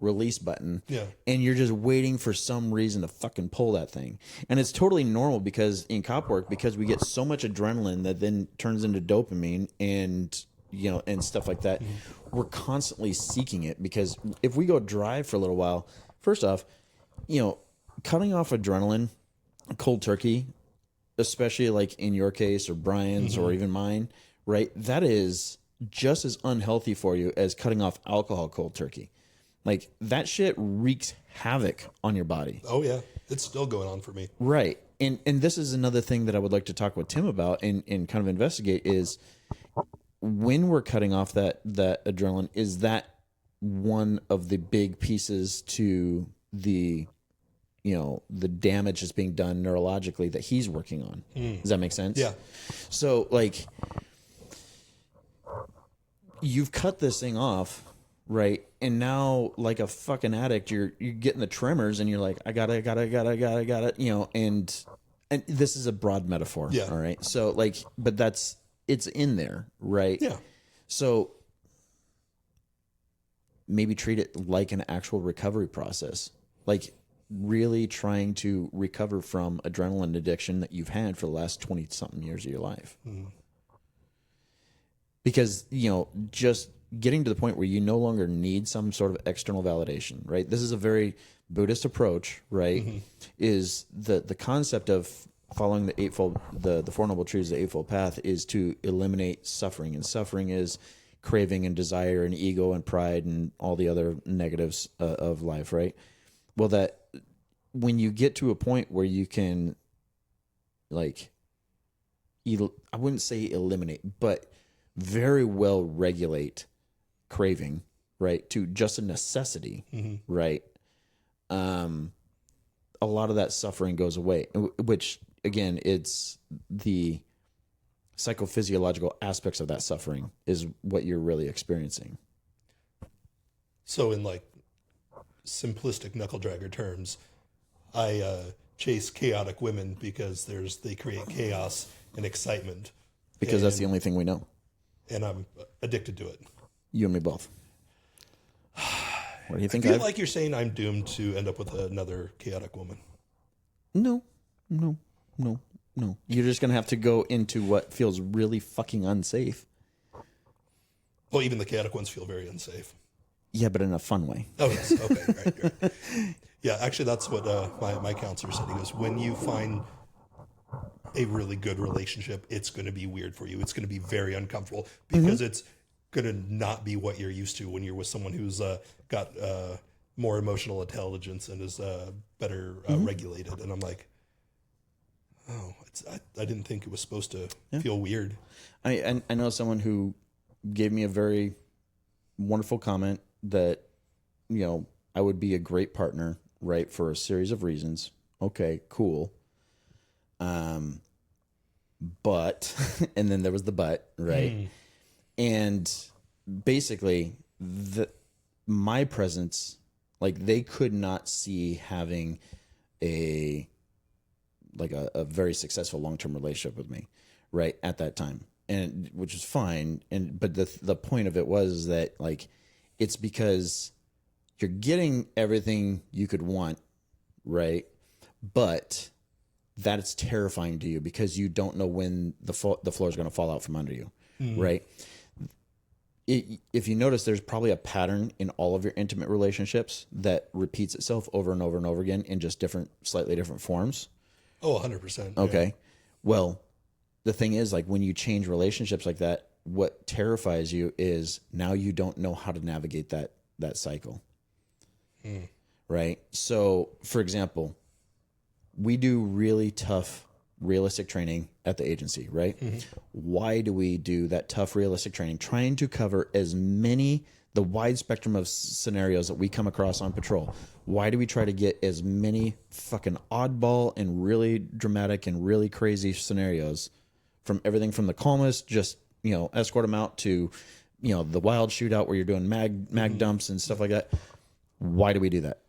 release button. Yeah. And you're just waiting for some reason to fucking pull that thing. And it's totally normal because in cop work, because we get so much adrenaline that then turns into dopamine and stuff like that. We're constantly seeking it, because if we go dry for a little while, first off, cutting off adrenaline cold turkey, especially like in your case or Brian's or even mine, right? That is just as unhealthy for you as cutting off alcohol cold turkey. Like, that shit wreaks havoc on your body. Oh yeah, it's still going on for me. Right. And this is another thing that I would like to talk with Tim about and kind of investigate is, when we're cutting off that adrenaline, is that one of the big pieces to the the damage that's being done neurologically that he's working on? Does that make sense? Yeah. So like, you've cut this thing off, right? And now, like a fucking addict, you're getting the tremors, and you're like, I got it, and this is a broad metaphor. Yeah. All right. So like, but it's in there, right? Yeah. So maybe treat it like an actual recovery process, like really trying to recover from adrenaline addiction that you've had for the last 20 something years of your life. Because, just getting to the point where you no longer need some sort of external validation, right? This is a very Buddhist approach, right? Is the concept of following the Four Noble Truths, the Eightfold Path, is to eliminate suffering. And suffering is craving and desire and ego and pride and all the other negatives of life, right? Well, that when you get to a point where you can, like, I wouldn't say eliminate, but very well regulate craving, right, to just a necessity, right? A lot of that suffering goes away, which, again, it's the psychophysiological aspects of that suffering is what you're really experiencing. So in like simplistic knuckle dragger terms, I chase chaotic women because they create chaos and excitement. Because that's the only thing we know. And I'm addicted to it. You and me both. What do you think? I feel like you're saying I'm doomed to end up with another chaotic woman. No. You're just going to have to go into what feels really fucking unsafe. Well, even the chaotic ones feel very unsafe. Yeah, but in a fun way. Oh, yes. Okay, right. Yeah, actually, that's what my counselor said. He goes, when you find a really good relationship, it's going to be weird for you. It's going to be very uncomfortable because it's going to not be what you're used to when you're with someone who's got more emotional intelligence and is better regulated. And I'm like, oh, I didn't think it was supposed to feel weird. I know someone who gave me a very wonderful comment that, I would be a great partner, right, for a series of reasons. Okay, cool. But, and then there was the but, right? And basically, my presence, like, they could not see having a very successful long-term relationship with me, right, at that time, and which is fine. But the point of it was that, like, it's because you're getting everything you could want, right? But that's terrifying to you because you don't know when the floor is going to fall out from under you, right? If you notice, there's probably a pattern in all of your intimate relationships that repeats itself over and over and over again in just slightly different forms. Oh, 100%. Okay. Yeah. Well, the thing is, like, when you change relationships like that, what terrifies you is now you don't know how to navigate that cycle. Right? So, for example, we do really tough realistic training at the agency, right? Why do we do that tough realistic training? Trying to cover the wide spectrum of scenarios that we come across on patrol. Why do we try to get as many fucking oddball and really dramatic and really crazy scenarios, from everything from the calmest, just, escort them out, to the wild shootout where you're doing mag dumps and stuff like that. Why do we do that?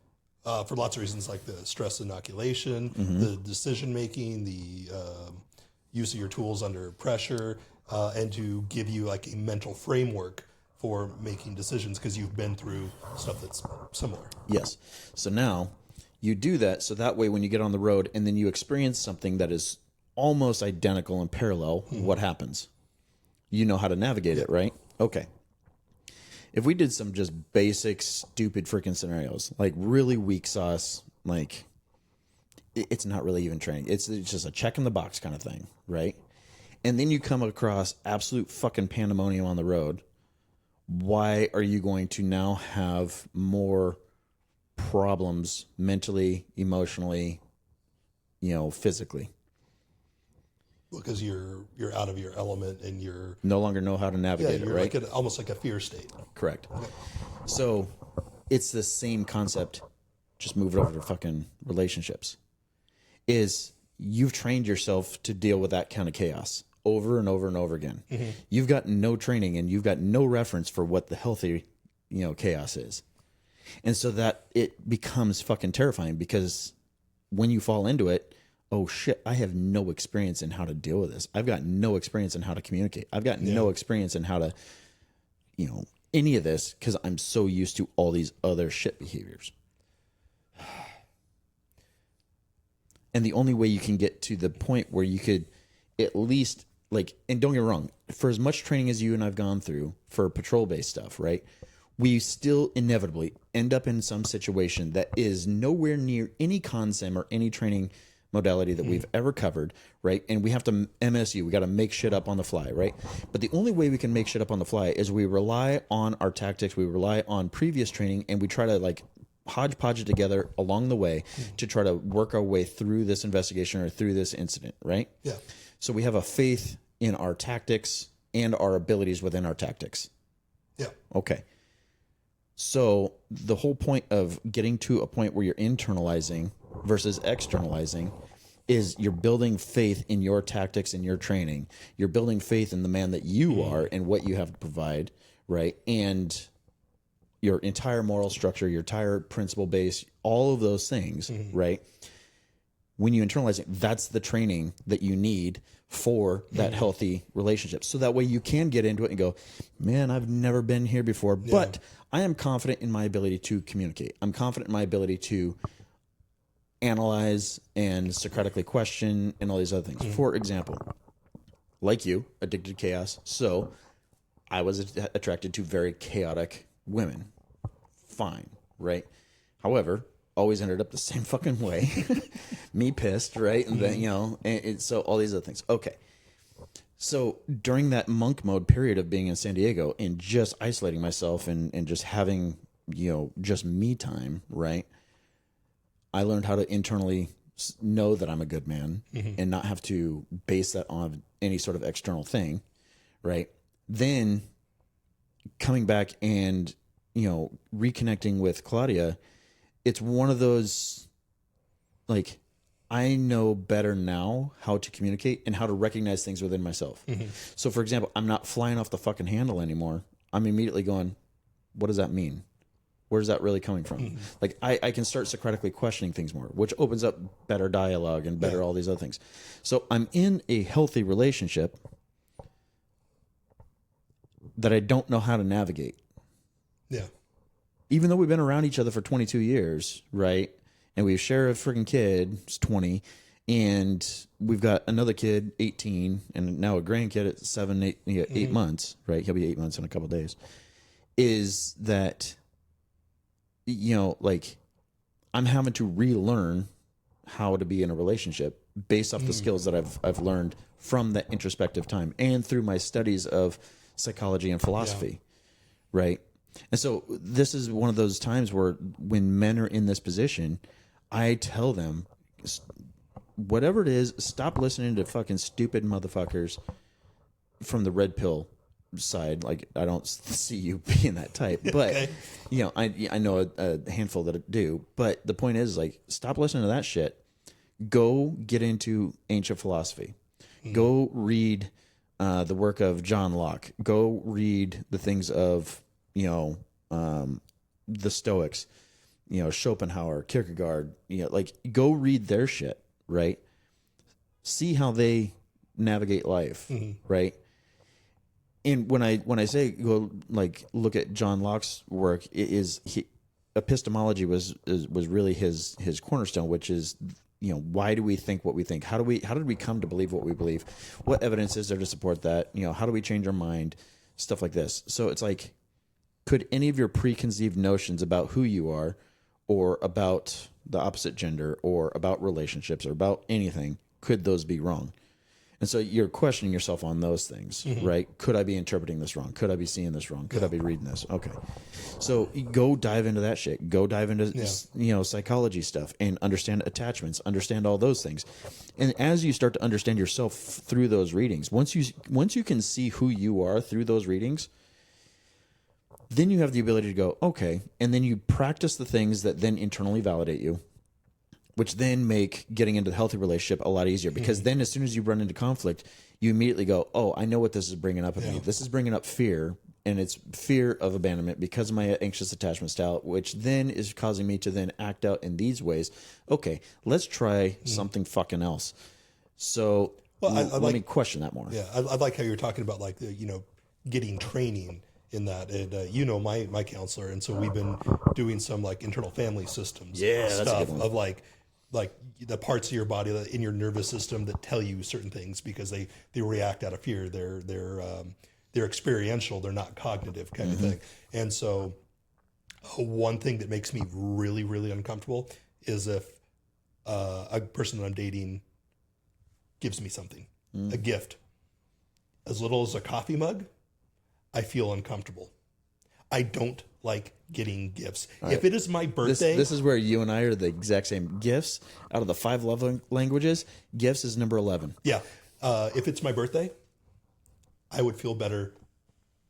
For lots of reasons, like the stress inoculation, the decision making, the use of your tools under pressure, and to give you like a mental framework for making decisions because you've been through stuff that's similar. Yes. So now you do that so that way when you get on the road and then you experience something that is almost identical and parallel, what happens? You know how to navigate it, right? Okay. If we did some just basic, stupid freaking scenarios, like really weak sauce, like it's not really even training. It's just a check in the box kind of thing, right? And then you come across absolute fucking pandemonium on the road. Why are you going to now have more problems mentally, emotionally, physically? Because you're out of your element and you're No longer know how to navigate it, right? Like almost like a fear state. Correct. Okay. So it's the same concept. Just move it over to fucking relationships. Is you've trained yourself to deal with that kind of chaos over and over and over again. Mm-hmm. You've got no training and you've got no reference for what the healthy, chaos is. And so that it becomes fucking terrifying because when you fall into it, oh shit, I have no experience in how to deal with this. I've got no experience in how to communicate. I've got no experience in how to, any of this because I'm so used to all these other shit behaviors. And the only way you can get to the point where you could at least and don't get me wrong, for as much training as you and I've gone through for patrol-based stuff, right? We still inevitably end up in some situation that is nowhere near any consim or any training modality that we've ever covered, right? And we have to MSU, we got to make shit up on the fly, right? But the only way we can make shit up on the fly is we rely on our tactics, we rely on previous training, and we try to hodgepodge it together along the way to try to work our way through this investigation or through this incident, right? Yeah. So we have a faith in our tactics and our abilities within our tactics. Yeah. Okay. So the whole point of getting to a point where you're internalizing versus externalizing is you're building faith in your tactics and your training. You're building faith in the man that you are and what you have to provide, right? And your entire moral structure, your entire principle base, all of those things, right? When you internalize it, that's the training that you need for that healthy relationship. So that way you can get into it and go, man, I've never been here before, but I am confident in my ability to communicate. I'm confident in my ability to analyze and Socratically question and all these other things. For example, like you, addicted to chaos. So I was attracted to very chaotic women. Fine, right? However, always ended up the same fucking way. Me pissed, right? And then, and so all these other things. Okay. So during that monk mode period of being in San Diego and just isolating myself and just having, just me time, right? I learned how to internally know that I'm a good man and not have to base that on any sort of external thing, right? Then coming back and, reconnecting with Claudia, it's one of those, I know better now how to communicate and how to recognize things within myself. So, for example, I'm not flying off the fucking handle anymore. I'm immediately going, what does that mean? Where's that really coming from? I can start Socratically questioning things more, which opens up better dialogue and better all these other things. So I'm in a healthy relationship that I don't know how to navigate. Yeah. Even though we've been around each other for 22 years, right? And we share a freaking kid, it's 20, and we've got another kid, 18, and now a grandkid at 8 months, right? He'll be 8 months in a couple of days. Is that, I'm having to relearn how to be in a relationship based off the skills that I've learned from that introspective time and through my studies of psychology and philosophy, right? And so this is one of those times where when men are in this position, I tell them, whatever it is, stop listening to fucking stupid motherfuckers from the red pill side. I don't see you being that type, but I know a handful that do. But the point is, stop listening to that shit. Go get into ancient philosophy. Go read the work of John Locke. Go read the things of, the Stoics, Schopenhauer, Kierkegaard, like go read their shit, right? See how they navigate life, right? And when I say go like look at John Locke's work, epistemology was really his cornerstone, which is why do we think what we think? How did we come to believe what we believe? What evidence is there to support that? How do we change our mind? Stuff like this. So it's like, could any of your preconceived notions about who you are, or about the opposite gender, or about relationships, or about anything, could those be wrong? And so you're questioning yourself on those things, right? Could I be interpreting this wrong? Could I be seeing this wrong? Could I be reading this? Okay. So go dive into that shit. Go dive into, psychology stuff and understand attachments, understand all those things. And as you start to understand yourself through those readings, once you can see who you are through those readings, then you have the ability to go, okay. And then you practice the things that then internally validate you, which then make getting into the healthy relationship a lot easier, because then as soon as you run into conflict, you immediately go, oh, I know what this is bringing up in me. This is bringing up fear, and it's fear of abandonment because of my anxious attachment style, which then is causing me to then act out in these ways. Okay, let's try something fucking else. So let me question that more. Yeah, I like how you're talking about like, getting training in that. And my counselor, and so we've been doing some like internal family systems stuff of like the parts of your body that in your nervous system that tell you certain things because they react out of fear. They're experiential. They're not cognitive kind of thing. And so one thing that makes me really, really uncomfortable is if a person that I'm dating gives me something, a gift, as little as a coffee mug, I feel uncomfortable. I don't like getting gifts. If it is my birthday... This is where you and I are the exact same. Gifts, out of the 5 love languages, gifts is number 11. Yeah. If it's my birthday, I would feel better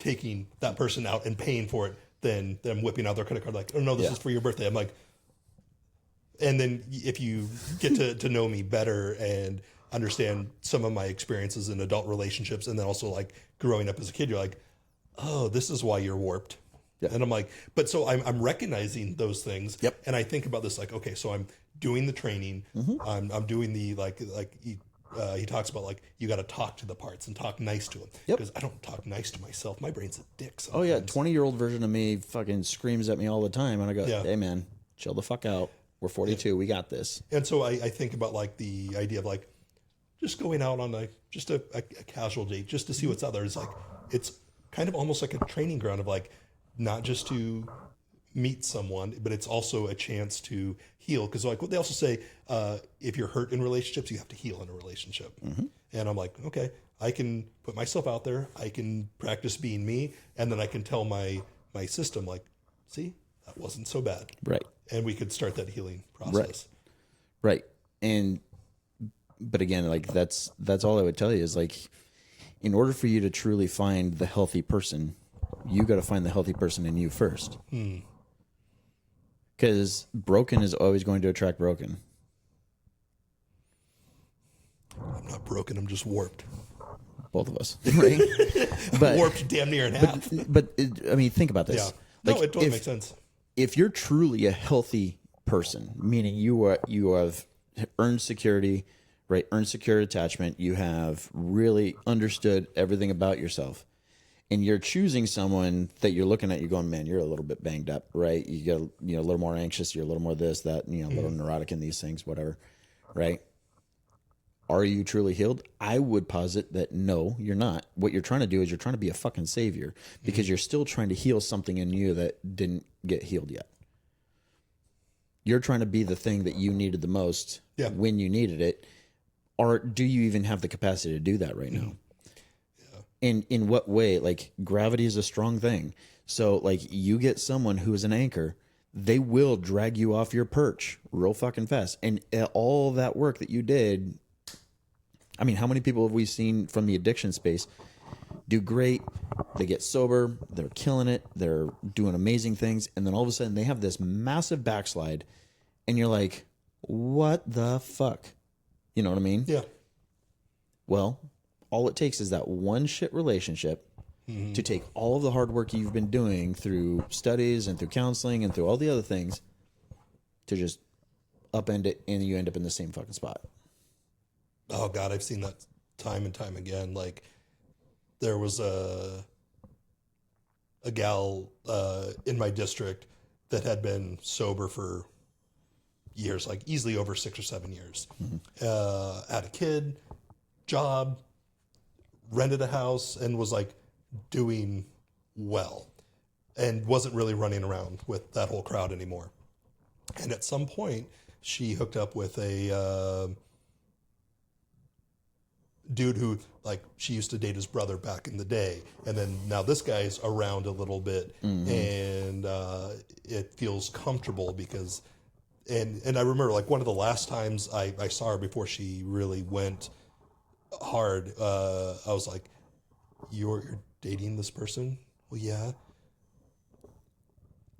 taking that person out and paying for it than them whipping out their credit card like, oh, no, this is for your birthday. I'm like... And then if you get to know me better and understand some of my experiences in adult relationships, and then also like growing up as a kid, you're like, oh, this is why you're warped. Yeah. And I'm like, but so I'm recognizing those things. Yep. And I think about this like, okay, so I'm doing the training. I'm doing the he talks about like, you got to talk to the parts and talk nice to them. Because I don't talk nice to myself. My brain's a dick sometimes. Oh yeah. 20-year-old version of me fucking screams at me all the time. And I go, hey man, chill the fuck out. We're 42. We got this. And so I think about like the idea of like just going out on just a casual date just to see what's out there. It's like, it's kind of almost like a training ground of like, not just to meet someone, but it's also a chance to heal. Because like what they also say, if you're hurt in relationships, you have to heal in a relationship. And I'm like, okay, I can put myself out there. I can practice being me. And then I can tell my system like, see, that wasn't so bad. Right. And we could start that healing process. Right. But again, like that's all I would tell you is like, in order for you to truly find the healthy person, you got to find the healthy person in you first. Because broken is always going to attract broken. I'm not broken. I'm just warped. Both of us, right? But, warped damn near in half. But I mean, think about this. Yeah. Like, no, it totally makes sense. If you're truly a healthy person, meaning you have earned security, right? Earned secure attachment. You have really understood everything about yourself. And you're choosing someone that you're looking at, you're going, man, you're a little bit banged up, right? You get a little more anxious, you're a little more this, that, a little neurotic in these things, whatever, right? Are you truly healed? I would posit that no, you're not. What you're trying to do is you're trying to be a fucking savior because you're still trying to heal something in you that didn't get healed yet. You're trying to be the thing that you needed the most when you needed it. Or do you even have the capacity to do that right now? In what way? Like, gravity is a strong thing. So like, you get someone who is an anchor, they will drag you off your perch real fucking fast. And all that work that you did, I mean, how many people have we seen from the addiction space do great? They get sober, they're killing it, they're doing amazing things, and then all of a sudden they have this massive backslide, and you're like, what the fuck? You know what I mean? Yeah. Well, all it takes is that one shit relationship to take all of the hard work you've been doing through studies and through counseling and through all the other things to just upend it, and you end up in the same fucking spot. Oh God, I've seen that time and time again. Like there was a gal in my district that had been sober for years, like easily over 6 or 7 years. Had a kid, job, rented a house, and was like doing well, and wasn't really running around with that whole crowd anymore. And at some point, she hooked up with a dude who, like, she used to date his brother back in the day, and then now this guy's around a little bit, and it feels comfortable because, and I remember, like, one of the last times I saw her before she really went hard, I was like, you're dating this person? Well, yeah.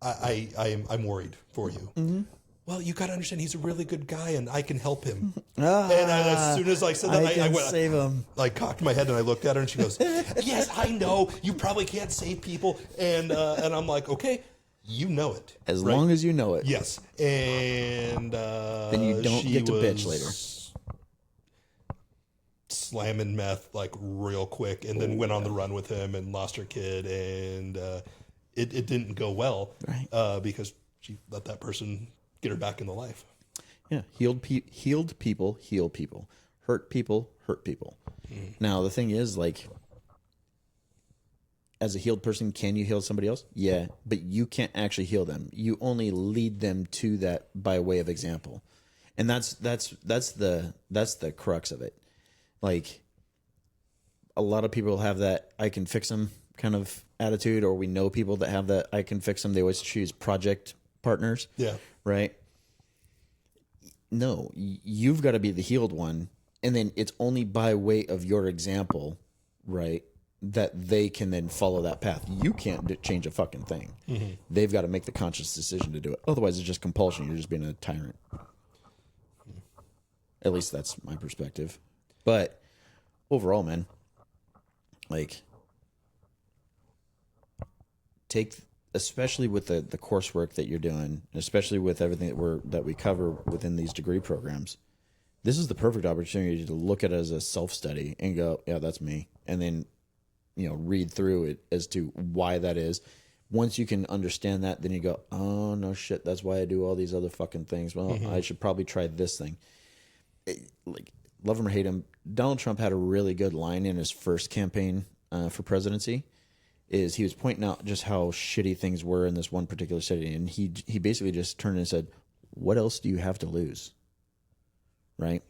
I'm worried for you. Well, you got to understand, he's a really good guy, and I can help him. And as soon as I said that, I went, save him. Like, cocked my head, and I looked at her, and she goes, yes, I know. You probably can't save people. And I'm like, okay, you know it. As long as you know it. Yes. And then you don't get to bitch later. Slamming meth, like, real quick, and then went on the run with him and lost her kid, and it didn't go well, right? Because she let that person get her back in the life. Yeah, healed people heal people. Hurt people hurt people. Now the thing is, like, as a healed person, can you heal somebody else? Yeah, but you can't actually heal them. You only lead them to that by way of example, and that's the crux of it. Like, a lot of people have that I can fix them kind of attitude, or we know people that have that I can fix them. They always choose project partners. Yeah. Right? No, you've got to be the healed one, and then it's only by way of your example, right, that they can then follow that path. You can't change a fucking thing. They've got to make the conscious decision to do it. Otherwise, it's just compulsion. You're just being a tyrant. At least that's my perspective. But overall, man, like, especially with the coursework that you're doing, especially with everything that we cover within these degree programs, this is the perfect opportunity to look at it as a self-study and go, yeah, that's me. And then, read through it as to why that is. Once you can understand that, then you go, oh, no shit, that's why I do all these other fucking things. Well, I should probably try this thing. Like, love him or hate him, Donald Trump had a really good line in his first campaign for presidency. Is he was pointing out just how shitty things were in this one particular city, and he basically just turned and said, "What else do you have to lose?" Right?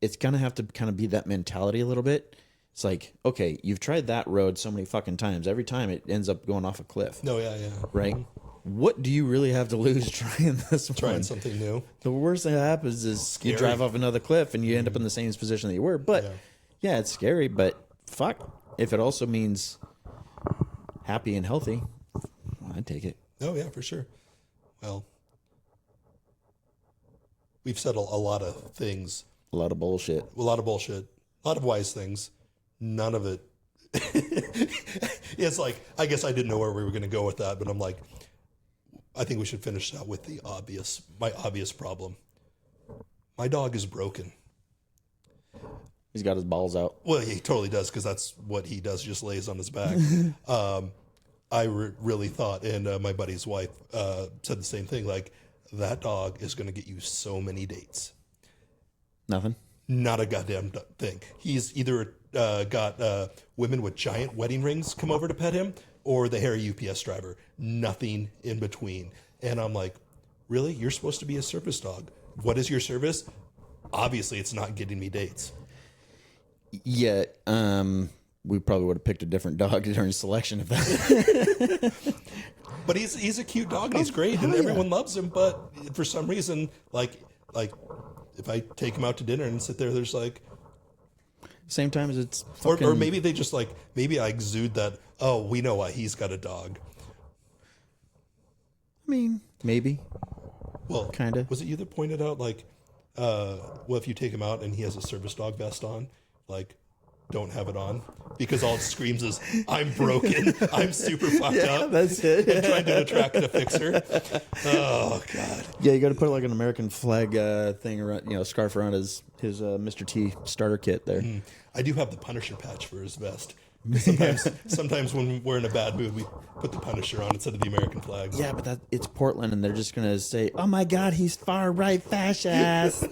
It's gonna have to kind of be that mentality a little bit. It's like, okay, you've tried that road so many fucking times. Every time it ends up going off a cliff. No, yeah. Right? What do you really have to lose trying this one? Trying something new. The worst thing that happens is Scary. You drive off another cliff and you end up in the same position that you were. But yeah, it's scary. But fuck, if it also means happy and healthy, I'd take it. Oh yeah, for sure. Well, we've said a lot of things. A lot of bullshit. A lot of bullshit. A lot of wise things. None of it. It's like, I guess I didn't know where we were going to go with that, but I'm like, I think we should finish out with my obvious problem. My dog is broken. He's got his balls out. Well, he totally does, because that's what he does, just lays on his back. I really thought, and my buddy's wife said the same thing, like, that dog is going to get you so many dates. Nothing? Not a goddamn thing. He's either got women with giant wedding rings come over to pet him, or the hairy UPS driver. Nothing in between. And I'm like, really? You're supposed to be a service dog. What is your service? Obviously, it's not getting me dates. Yeah, we probably would have picked a different dog during selection if that. But he's a cute dog, and he's great, and everyone loves him. But for some reason, like if I take him out to dinner and sit there, there's like, same time as it's fucking... or maybe they just like, maybe I exude that, oh, we know why he's got a dog. I mean, maybe. Well, kind of. Was it you that pointed out, like, well, if you take him out and he has a service dog vest on, like, don't have it on because all it screams is, I'm broken. I'm super fucked up. That's it. I'm trying to attract a fixer. Oh, God. Yeah, you got to put like an American flag thing around, scarf around his Mr. T starter kit there. I do have the Punisher patch for his vest. Sometimes when we're in a bad mood, we put the Punisher on instead of the American flag. Yeah, but it's Portland, and they're just gonna say, "Oh my God, he's far right fascist."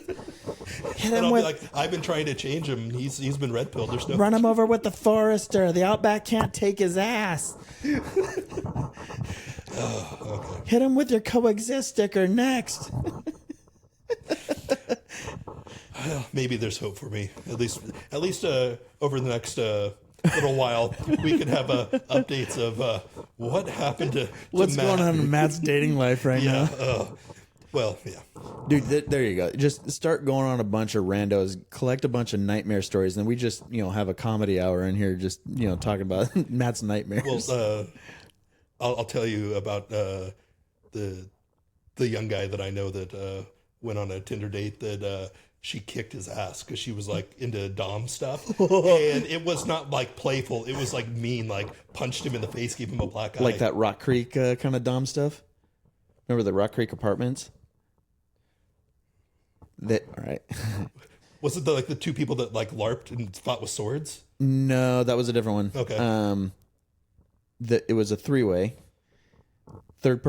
Hit And him I'll with, be like, I've been trying to change him. He's been red pilled. There's no run him over with the Forester. The Outback can't take his ass. Okay. Hit him with your coexist sticker next. Maybe there's hope for me. At least over the next little while, we can have updates of what happened to What's Matt. going on in Matt's dating life right Yeah. now? Well, yeah. Dude, there you go. Just start going on a bunch of randos, collect a bunch of nightmare stories, and then we just, have a comedy hour in here just, talking about Matt's nightmares. Well, I'll tell you about the young guy that I know that went on a Tinder date that she kicked his ass because she was like into dom stuff, and it was not like playful. It was like mean, like punched him in the face, gave him a black eye. Like that Rock Creek kind of dom stuff. Remember the Rock Creek apartments? All right. Was it the two people that like LARPed and fought with swords? No, that was a different one. Okay. It was a three-way. Third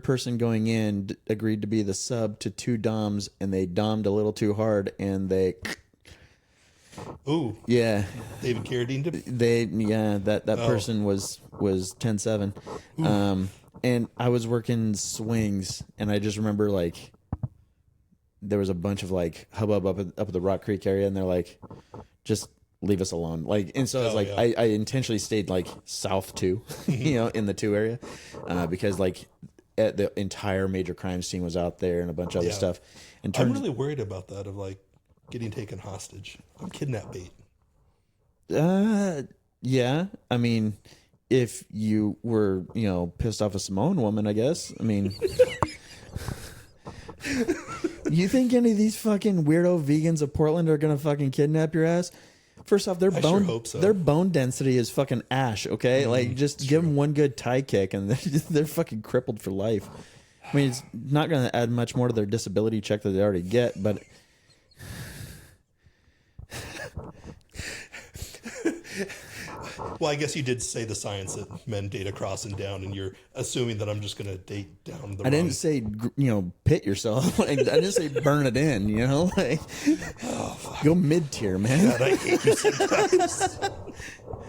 person going in agreed to be the sub to two doms, and they dommed a little too hard, and they. Ooh. Yeah. David Carradine. That person was 10-7. And I was working swings, and I just remember like there was a bunch of like hubbub up at the Rock Creek area, and they're like, just leave us alone. Like, and so I was like, yeah. I intentionally stayed like south too, in the 2 area, because like the entire major crime scene was out there and a bunch of other stuff. And I'm really worried about that of like getting taken hostage. I'm kidnap bait. Yeah. I mean, if you were, pissed off a Samoan woman, I guess. I mean, you think any of these fucking weirdo vegans of Portland are gonna fucking kidnap your ass? First off, their bone density is fucking ash. Okay, like just give them one good Thai kick and they're fucking crippled for life. I mean, it's not going to add much more to their disability check that they already get, but. Well, I guess you did say the science that men date across and down, and you're assuming that I'm just going to date down the. I didn't say pit yourself. Like, I didn't say burn it in. Like go mid tier, man. God, I hate you sometimes.